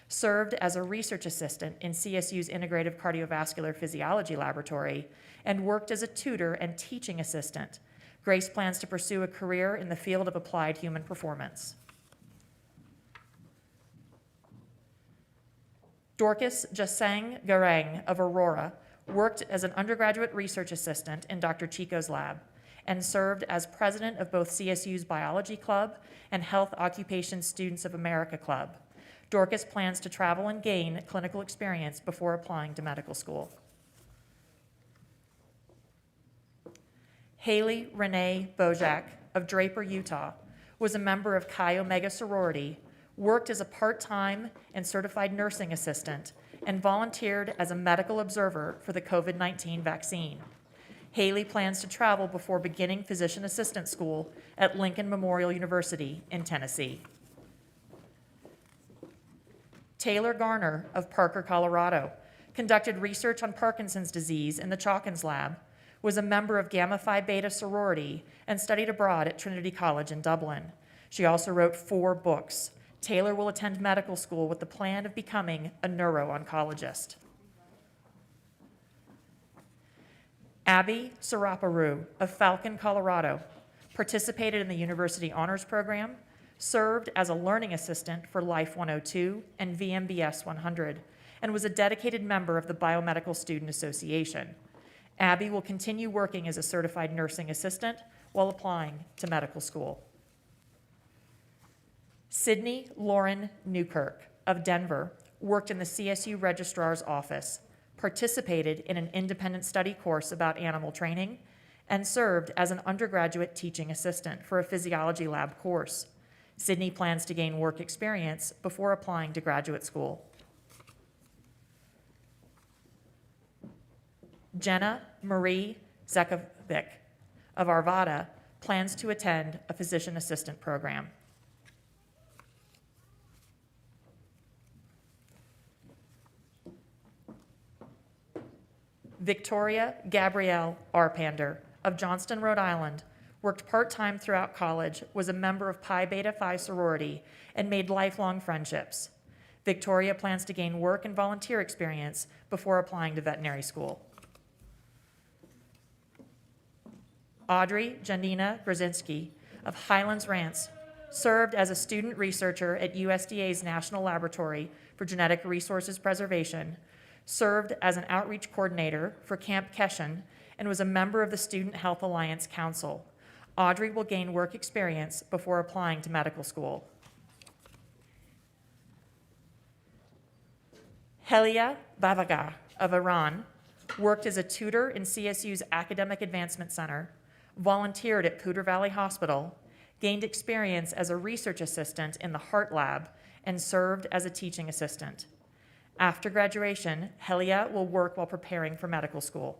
J: served as a research assistant in CSU's Integrative Cardiovascular Physiology Laboratory, and worked as a tutor and teaching assistant. Grace plans to pursue a career in the field of applied human performance. Dorcas Jasang Garang of Aurora worked as an undergraduate research assistant in Dr. Chico's lab and served as president of both CSU's Biology Club and Health Occupation Students of America Club. Dorcas plans to travel and gain clinical experience before applying to medical school. Haley Renee Bojak of Draper, Utah, was a member of Chi Omega sorority, worked as a part-time and certified nursing assistant, and volunteered as a medical observer for the COVID-19 vaccine. Haley plans to travel before beginning physician assistant school at Lincoln Memorial University in Tennessee. Taylor Garner of Parker, Colorado, conducted research on Parkinson's disease in the Chalkins lab, was a member of Gamma Phi Beta sorority, and studied abroad at Trinity College in Dublin. She also wrote 4 books. Taylor will attend medical school with the plan of becoming a neuro-oncologist. Abby Saraparu of Falcon, Colorado, participated in the University Honors Program, served as a learning assistant for Life 102 and VMBS 100, and was a dedicated member of the Biomedical Student Association. Abby will continue working as a certified nursing assistant while applying to medical school. Sydney Lauren Newkirk of Denver worked in the CSU Registrar's Office, participated in an independent study course about animal training, and served as an undergraduate teaching assistant for a physiology lab course. Sydney plans to gain work experience before applying to graduate school. Jenna Marie Zekovic of Arvada plans to attend a physician assistant program. Victoria Gabrielle Arpander of Johnston, Rhode Island, worked part-time throughout college, was a member of Pi Beta Phi sorority, and made lifelong friendships. Victoria plans to gain work and volunteer experience before applying to veterinary school. Audrey Janina Brzezinski of Highlands Ranch served as a student researcher at USDA's National Laboratory for Genetic Resources Preservation, served as an outreach coordinator for Camp Keshen, and was a member of the Student Health Alliance Council. Audrey will gain work experience before applying to medical school. Helia Bavaga of Iran worked as a tutor in CSU's Academic Advancement Center, volunteered at Poudre Valley Hospital, gained experience as a research assistant in the Heart Lab, and served as a teaching assistant. After graduation, Helia will work while preparing for medical school.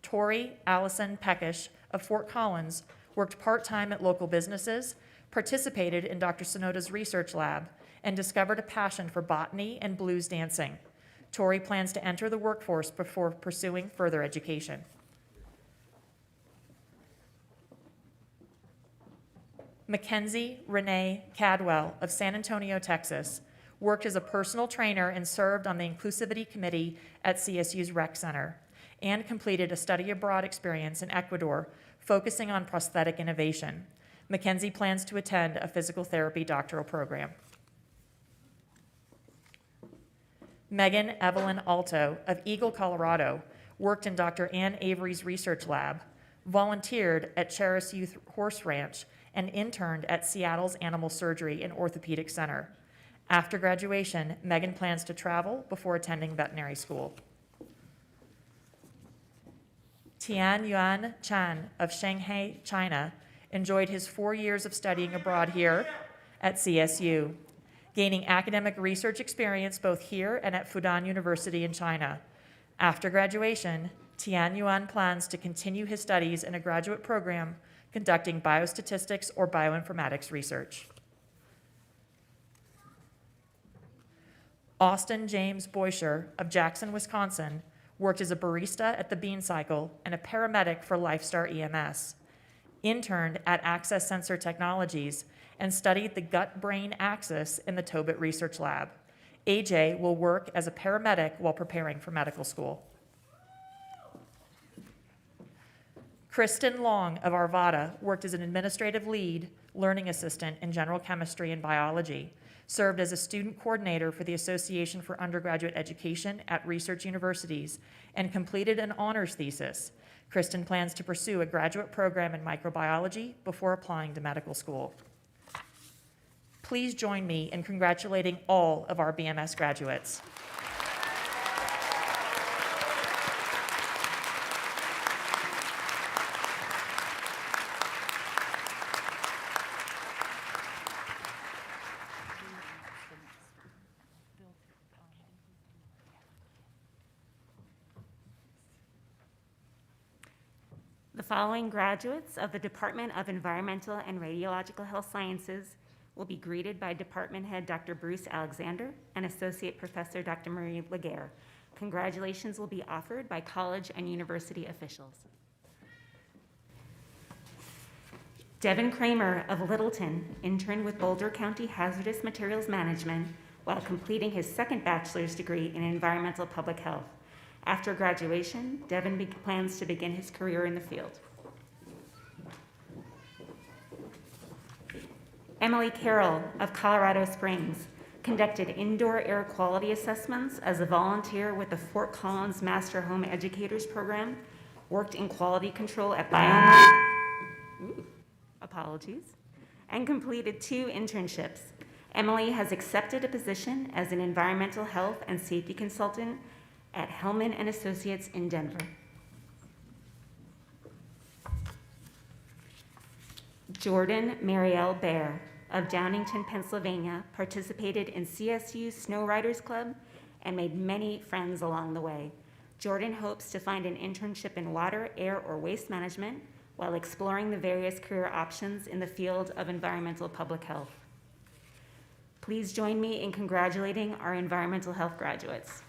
J: Tori Allison Peckish of Fort Collins worked part-time at local businesses, participated in Dr. Sonoda's research lab, and discovered a passion for botany and blues dancing. Tori plans to enter the workforce before pursuing further education. Mackenzie Renee Cadwell of San Antonio, Texas, worked as a personal trainer and served on the Inclusivity Committee at CSU's Rec Center, and completed a study abroad experience in Ecuador focusing on prosthetic innovation. Mackenzie plans to attend a physical therapy doctoral program. Megan Evelyn Alto of Eagle, Colorado, worked in Dr. Ann Avery's research lab, volunteered at Cheris Youth Horse Ranch, and interned at Seattle's Animal Surgery and Orthopedic Center. After graduation, Megan plans to travel before attending veterinary school. Tian Yuan Chan of Shanghai, China, enjoyed his 4 years of studying abroad here at CSU, gaining academic research experience both here and at Fudan University in China. After graduation, Tian Yuan plans to continue his studies in a graduate program conducting biostatistics or bioinformatics research. Austin James Boisher of Jackson, Wisconsin, worked as a barista at the Bean Cycle and a paramedic for LifeStar EMS, interned at Access Sensor Technologies, and studied the gut-brain axis in the Tobit Research Lab. AJ will work as a paramedic while preparing for medical school. Kristen Long of Arvada worked as an administrative lead, learning assistant in general chemistry and biology, served as a student coordinator for the Association for Undergraduate Education at research universities, and completed an honors thesis. Kristen plans to pursue a graduate program in microbiology before applying to medical school. Please join me in congratulating all of our BMS graduates.
K: The following graduates of the Department of Environmental and Radiological Health Sciences will be greeted by Department Head Dr. Bruce Alexander and Associate Professor Dr. Marie Laguerre. Congratulations will be offered by college and university officials. Devin Kramer of Littleton interned with Boulder County Hazardous Materials Management while completing his second bachelor's degree in environmental public health. After graduation, Devin plans to begin his career in the field. Emily Carroll of Colorado Springs conducted indoor air quality assessments as a volunteer with the Fort Collins Master Home Educators Program, worked in quality control at Biomedical, and completed 2 internships, Emily has accepted a position as an environmental health and safety consultant at Hellman and Associates in Denver. Jordan Marielle Bear of Downingtown, Pennsylvania, participated in CSU's Snow Riders Club and made many friends along the way. Jordan hopes to find an internship in water, air, or waste management while exploring the various career options in the field of environmental public health. Please join me in congratulating our environmental health graduates.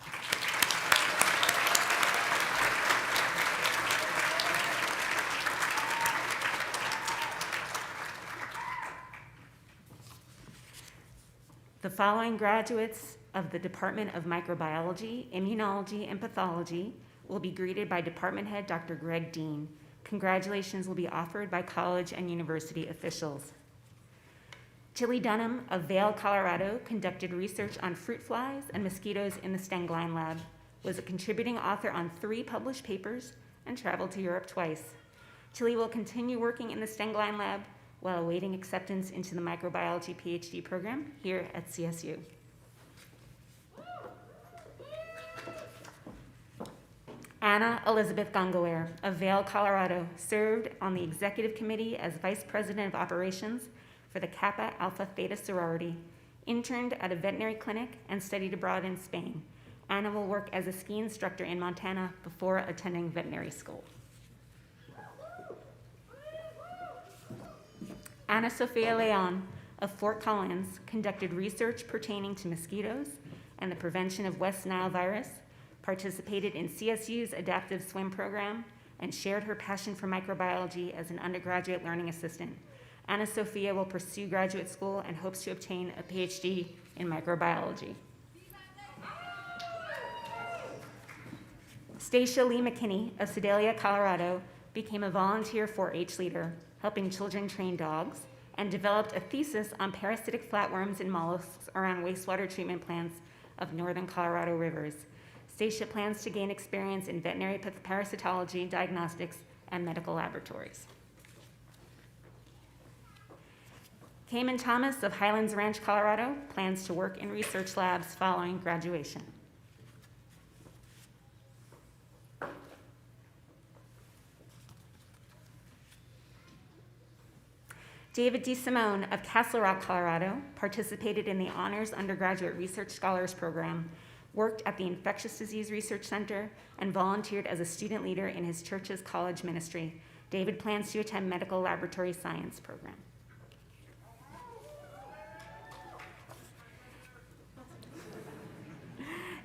K: The following graduates of the Department of Microbiology, Immunology, and Pathology will be greeted by Department Head Dr. Greg Dean. Congratulations will be offered by college and university officials. Tilly Dunham of Vail, Colorado, conducted research on fruit flies and mosquitoes in the Stenglein lab, was a contributing author on 3 published papers, and traveled to Europe twice. Tilly will continue working in the Stenglein lab while awaiting acceptance into the microbiology PhD program here at CSU. Anna Elizabeth Gongaware of Vail, Colorado, served on the executive committee as vice president of operations for the Kappa Alpha Theta sorority, interned at a veterinary clinic, and studied abroad in Spain. Anna will work as a ski instructor in Montana before attending veterinary school. Ana Sofia Leon of Fort Collins conducted research pertaining to mosquitoes and the prevention of West Nile virus, participated in CSU's adaptive swim program, and shared her passion for microbiology as an undergraduate learning assistant. Ana Sofia will pursue graduate school and hopes to obtain a PhD in microbiology. Stacia Lee McKinney of Sedalia, Colorado, became a volunteer 4-H leader, helping children train dogs, and developed a thesis on parasitic flatworms and mollusks around wastewater treatment plants of northern Colorado rivers. Stacia plans to gain experience in veterinary parasitology, diagnostics, and medical laboratories. Cayman Thomas of Highlands Ranch, Colorado, plans to work in research labs following graduation. David DeSimone of Castle Rock, Colorado, participated in the Honors Undergraduate Research Scholars Program, worked at the Infectious Disease Research Center, and volunteered as a student leader in his church's college ministry. David plans to attend Medical Laboratory Science program.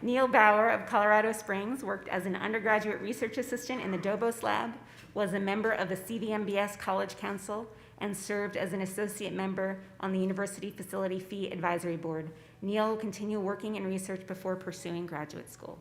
K: Neil Bauer of Colorado Springs worked as an undergraduate research assistant in the Dobos Lab, was a member of the CVMBS College Council, and served as an associate member on the University Facility Fee Advisory Board. Neil will continue working in research before pursuing graduate school.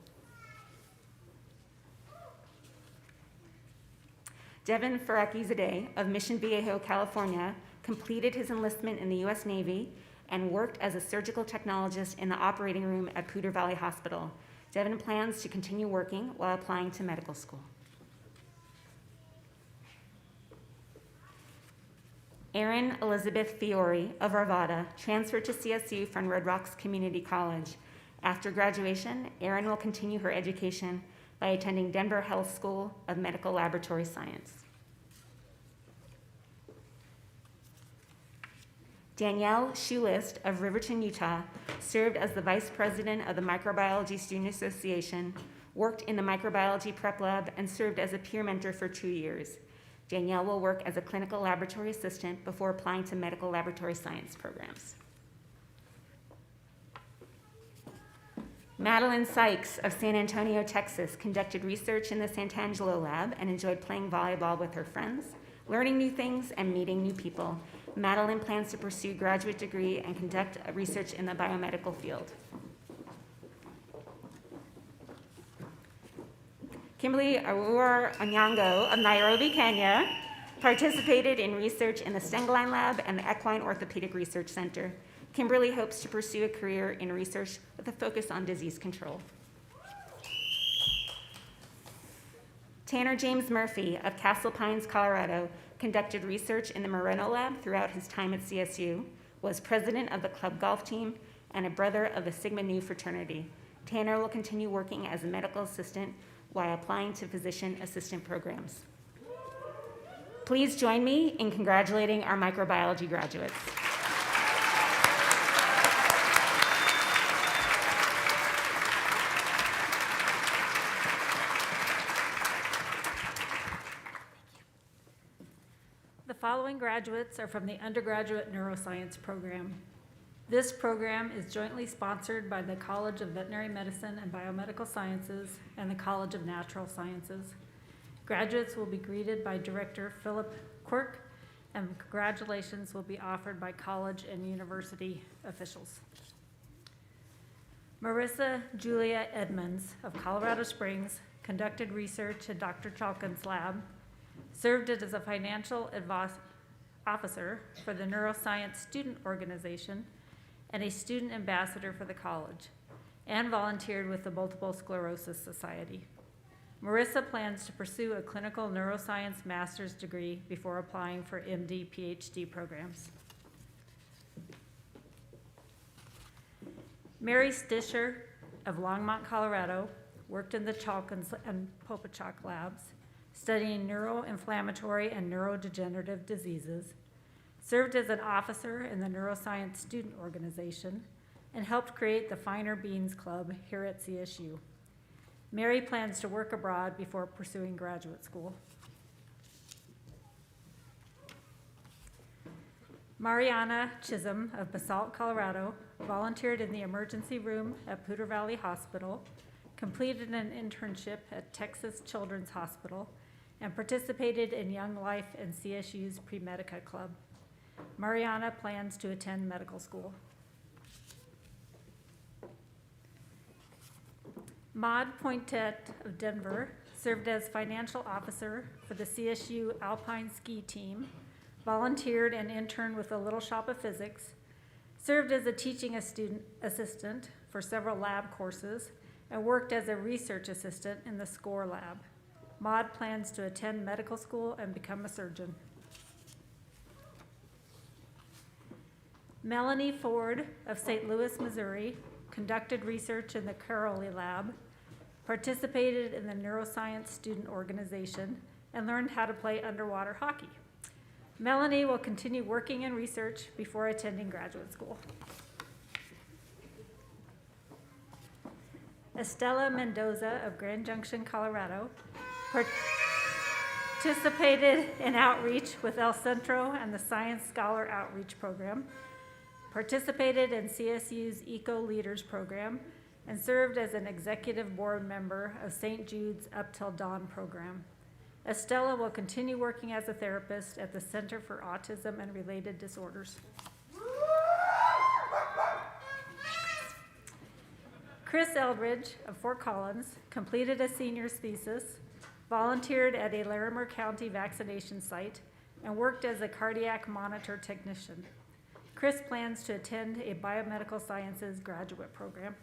K: Devin Farakizadeh of Mission Viejo, California, completed his enlistment in the U.S. Navy and worked as a surgical technologist in the operating room at Poudre Valley Hospital. Devin plans to continue working while applying to medical school. Erin Elizabeth Fiore of Arvada transferred to CSU from Red Rocks Community College. After graduation, Erin will continue her education by attending Denver Health School of Medical Laboratory Science. Danielle Schulist of Riverton, Utah, served as the vice president of the Microbiology Student Association, worked in the microbiology prep lab, and served as a peer mentor for 2 years. Danielle will work as a clinical laboratory assistant before applying to medical laboratory science programs. Madeline Sykes of San Antonio, Texas, conducted research in the Sant'Angelo lab and enjoyed playing volleyball with her friends, learning new things, and meeting new people. Madeline plans to pursue a graduate degree and conduct research in the biomedical field. Kimberly Arur Onyango of Nairobi, Kenya, participated in research in the Stenglein Lab and the Equine Orthopedic Research Center. Kimberly hopes to pursue a career in research with a focus on disease control. Tanner James Murphy of Castle Pines, Colorado, conducted research in the Moreno Lab throughout his time at CSU, was president of the club golf team, and a brother of the Sigma Nu fraternity. Tanner will continue working as a medical assistant while applying to physician assistant programs. Please join me in congratulating our microbiology graduates.
L: The following graduates are from the undergraduate neuroscience program. This program is jointly sponsored by the College of Veterinary Medicine and Biomedical Sciences and the College of Natural Sciences. Graduates will be greeted by Director Philip Quirk, and congratulations will be offered by college and university officials. Marissa Julia Edmonds of Colorado Springs conducted research in Dr. Chalkin's lab, served as a financial officer for the Neuroscience Student Organization and a student ambassador for the college, and volunteered with the Multiple Sclerosis Society. Marissa plans to pursue a clinical neuroscience master's degree before applying for MD, PhD programs. Mary Stisher of Longmont, Colorado, worked in the Chalkins and Popachok labs, studying neuroinflammatory and neurodegenerative diseases, served as an officer in the Neuroscience Student Organization, and helped create the Finer Beans Club here at CSU. Mary plans to work abroad before pursuing graduate school. Mariana Chisholm of Basalt, Colorado, volunteered in the emergency room at Poudre Valley Hospital, completed an internship at Texas Children's Hospital, and participated in Young Life and CSU's Pre-Medica Club. Mariana plans to attend medical school. Maud Pointet of Denver served as financial officer for the CSU Alpine Ski Team, volunteered and interned with the Little Shop of Physics, served as a teaching assistant for several lab courses, and worked as a research assistant in the SCORE lab. Maud plans to attend medical school and become a surgeon. Melanie Ford of St. Louis, Missouri, conducted research in the Caroli lab, participated in the Neuroscience Student Organization, and learned how to play underwater hockey. Melanie will continue working in research before attending graduate school. Estela Mendoza of Grand Junction, Colorado, participated in outreach with El Centro and the Science Scholar Outreach Program, participated in CSU's Eco Leaders Program, and served as an executive board member of St. Jude's Up Till Dawn program. Estella will continue working as a therapist at the Center for Autism and Related Disorders. Chris Eldridge of Fort Collins completed a senior's thesis, volunteered at a Larimer County vaccination site, and worked as a cardiac monitor technician. Chris plans to attend a biomedical sciences graduate program.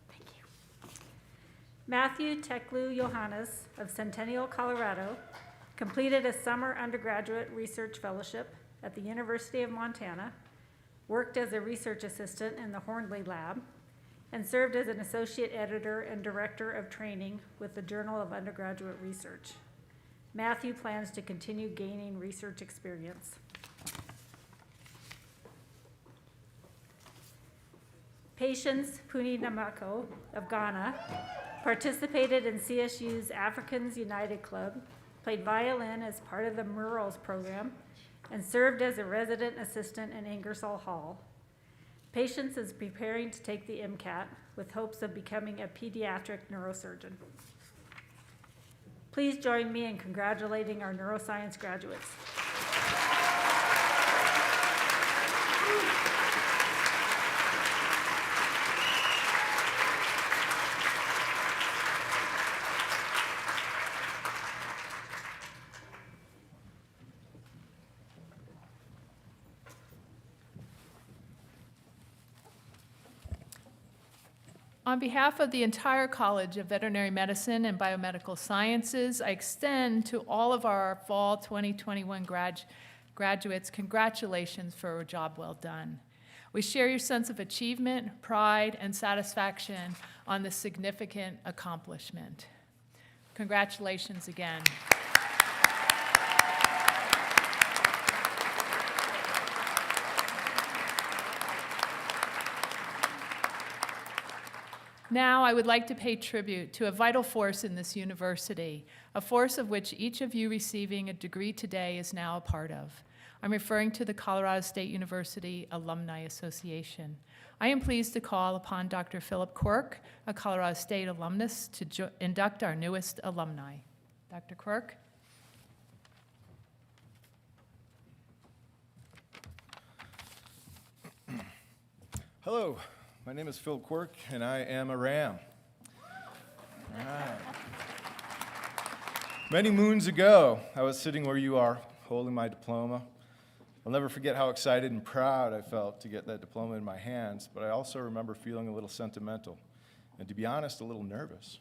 K: Thank you.
L: Matthew Teklu Johannes of Centennial, Colorado, completed a summer undergraduate research fellowship at the University of Montana, worked as a research assistant in the Hornley Lab, and served as an associate editor and director of training with the Journal of Undergraduate Research. Matthew plans to continue gaining research experience. Patience Puni Namako of Ghana participated in CSU's Africans United Club, played violin as part of the Murals program, and served as a resident assistant in Ingersoll Hall. Patience is preparing to take the MCAT with hopes of becoming a pediatric neurosurgeon. Please join me in congratulating our neuroscience graduates.
F: On behalf of the entire College of Veterinary Medicine and Biomedical Sciences, I extend to all of our fall 2021 Graduates, congratulations for a job well done. We share your sense of achievement, pride, and satisfaction on this significant accomplishment. Congratulations again. Now, I would like to pay tribute to a vital force in this university, a force of which each of you receiving a degree today is now a part of. I'm referring to the Colorado State University Alumni Association. I am pleased to call upon Dr. Philip Quirk, a Colorado State alumnus, to induct our newest alumni. Dr. Quirk.
M: Hello, my name is Phil Quirk, and I am a Ram. All right. Many moons ago, I was sitting where you are, holding my diploma. I'll never forget how excited and proud I felt to get that diploma in my hands, but I also remember feeling a little sentimental, and to be honest, a little nervous.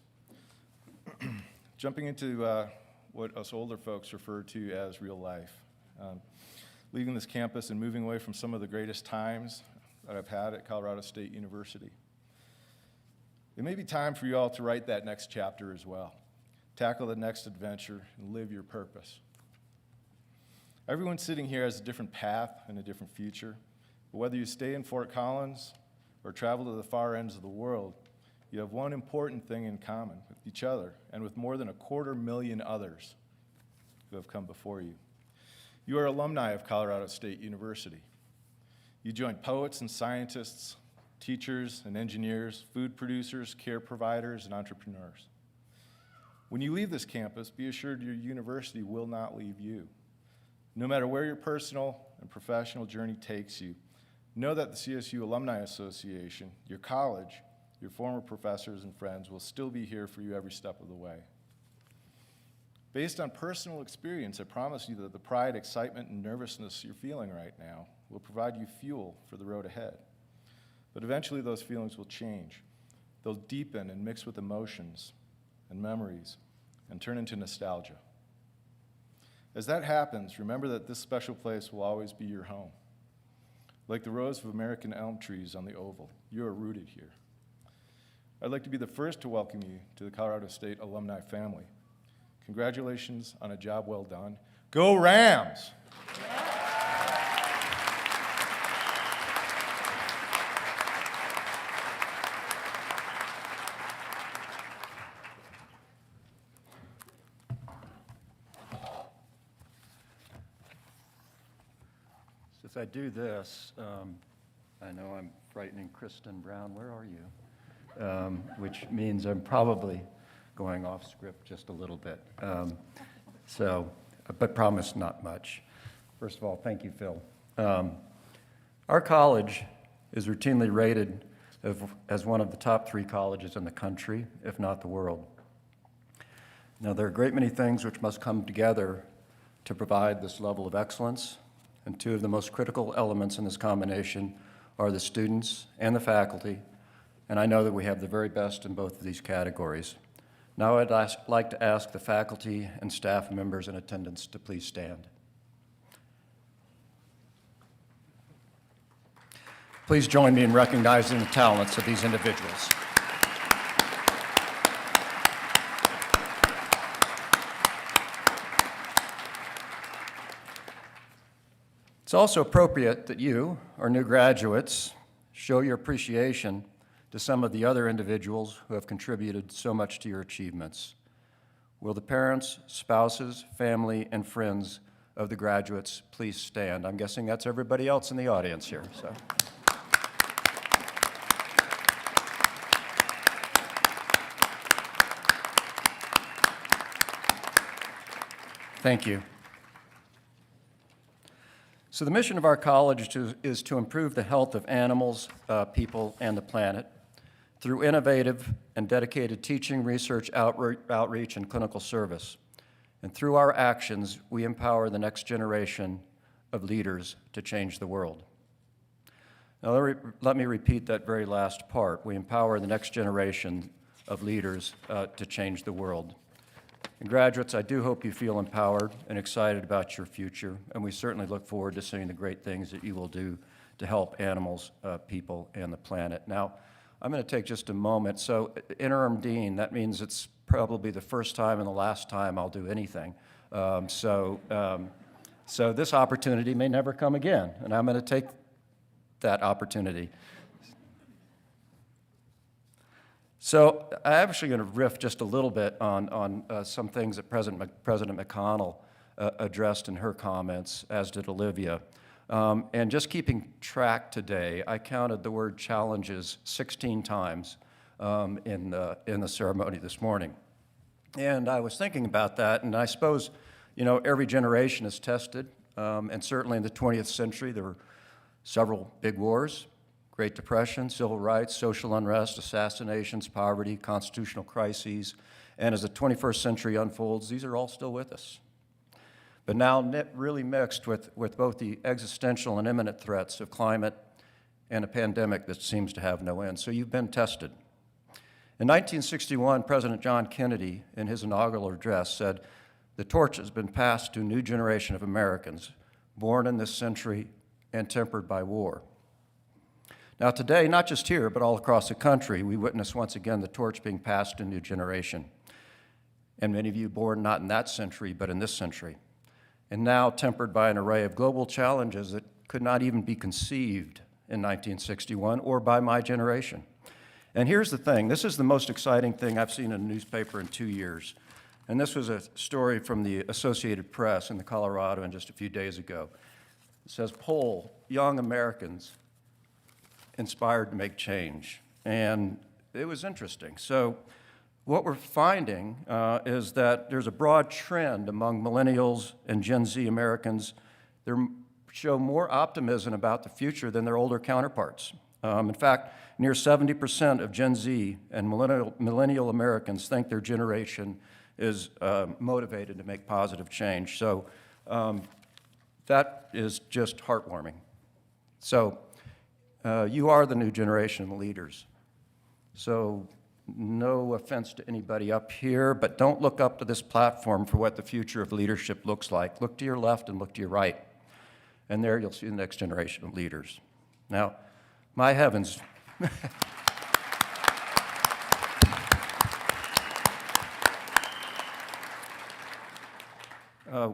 M: Jumping into what us older folks refer to as real life. Leaving this campus and moving away from some of the greatest times that I've had at Colorado State University. It may be time for you all to write that next chapter as well. Tackle the next adventure and live your purpose. Everyone sitting here has a different path and a different future, but whether you stay in Fort Collins or travel to the far ends of the world, you have one important thing in common with each other and with more than 250,000 others who have come before you. You are alumni of Colorado State University. You joined poets and scientists, teachers and engineers, food producers, care providers, and entrepreneurs. When you leave this campus, be assured your university will not leave you. No matter where your personal and professional journey takes you, know that the CSU Alumni Association, your college, your former professors and friends will still be here for you every step of the way. Based on personal experience, I promise you that the pride, excitement, and nervousness you're feeling right now will provide you fuel for the road ahead. But eventually those feelings will change. They'll deepen and mix with emotions and memories and turn into nostalgia. As that happens, remember that this special place will always be your home. Like the rows of American elm trees on the Oval, you are rooted here. I'd like to be the first to welcome you to the Colorado State alumni family. Congratulations on a job well done. Go Rams!
G: As I do this, I know I'm frightening Kristen Brown. Where are you? Which means I'm probably going off script just a little bit. But promise not much. First of all, thank you, Phil. Our college is routinely rated as one of the top 3 colleges in the country, if not the world. Now, there are a great many things which must come together to provide this level of excellence, and 2 of the most critical elements in this combination are the students and the faculty, and I know that we have the very best in both of these categories. Now I'd like to ask the faculty and staff members in attendance to please stand. Please join me in recognizing the talents of these individuals. It's also appropriate that you, our new graduates, show your appreciation to some of the other individuals who have contributed so much to your achievements. Will the parents, spouses, family, and friends of the graduates please stand? I'm guessing that's everybody else in the audience here. So. Thank you. So the mission of our college is to improve the health of animals, people, and the planet through innovative and dedicated teaching, research, outreach, and clinical service. And through our actions, we empower the next generation of leaders to change the world. Now, let me repeat that very last part. We empower the next generation of leaders to change the world. And graduates, I do hope you feel empowered and excited about your future, and we certainly look forward to seeing the great things that you will do to help animals, people, and the planet. Now, I'm going to take just a moment. So, interim dean, that means it's probably the first time and the last time I'll do anything. So this opportunity may never come again, and I'm going to take that opportunity. So I'm actually going to riff just a little bit on some things that President McConnell addressed in her comments, as did Olivia. And just keeping track today, I counted the word challenges 16 times in the ceremony this morning. And I was thinking about that, and I suppose, you know, every generation is tested, and certainly in the 20th century there were several big wars: Great Depression, civil rights, social unrest, assassinations, poverty, constitutional crises. And as the 21st century unfolds, these are all still with us. But now really mixed with both the existential and imminent threats of climate and a pandemic that seems to have no end. So you've been tested. In 1961, President John Kennedy, in his inaugural address, said, "The torch has been passed to a new generation of Americans, born in this century and tempered by war." Now today, not just here, but all across the country, we witness once again the torch being passed to a new generation. And many of you born not in that century, but in this century. And now tempered by an array of global challenges that could not even be conceived in 1961 or by my generation. And here's the thing, this is the most exciting thing I've seen in a newspaper in 2 years. And this was a story from the Associated Press in the Colorado just a few days ago. It says, "Poll young Americans inspired to make change." And it was interesting. So what we're finding is that there's a broad trend among millennials and Gen Z Americans. They show more optimism about the future than their older counterparts. In fact, near 70% of Gen Z and millennial Americans think their generation is motivated to make positive change. So that is just heartwarming. So you are the new generation of leaders. So no offense to anybody up here, but don't look up to this platform for what the future of leadership looks like. Look to your left and look to your right. And there you'll see the next generation of leaders. Now, my heavens.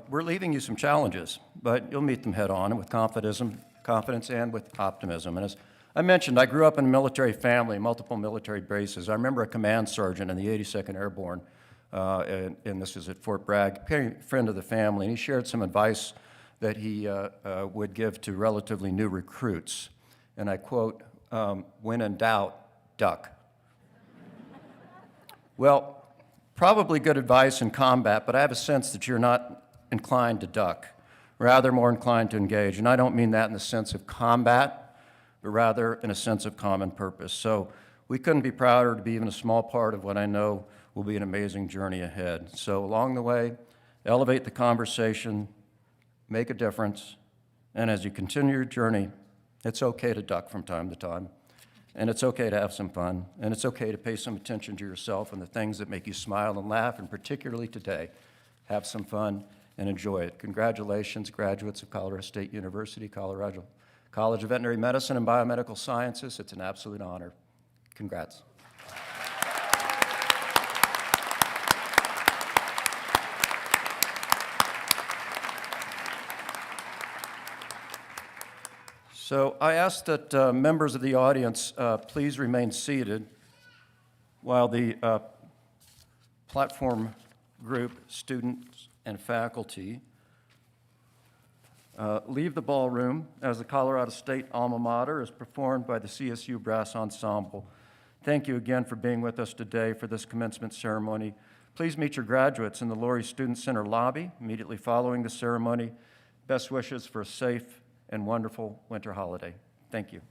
G: We're leaving you some challenges, but you'll meet them head on and with confidence and with optimism. And as I mentioned, I grew up in a military family, multiple military bases. I remember a command sergeant in the 82nd Airborne, and this was at Fort Bragg, a friend of the family, and he shared some advice that he would give to relatively new recruits. And I quote, "When in doubt, duck." Well, probably good advice in combat, but I have a sense that you're not inclined to duck, rather more inclined to engage. And I don't mean that in the sense of combat, but rather in a sense of common purpose. So we couldn't be prouder to be even a small part of what I know will be an amazing journey ahead. So along the way, elevate the conversation, make a difference, and as you continue your journey, it's okay to duck from time to time, and it's okay to have some fun, and it's okay to pay some attention to yourself and the things that make you smile and laugh, and particularly today, have some fun and enjoy it. Congratulations, graduates of Colorado State University, Colorado College of Veterinary Medicine and Biomedical Sciences. It's an absolute honor. Congrats. So I ask that members of the audience please remain seated while the platform group, students and faculty, leave the ballroom as the Colorado State alma mater is performed by the CSU Brass Ensemble. Thank you again for being with us today for this commencement ceremony. Please meet your graduates in the Laurie Student Center lobby immediately following the ceremony. Best wishes for a safe and wonderful winter holiday. Thank you.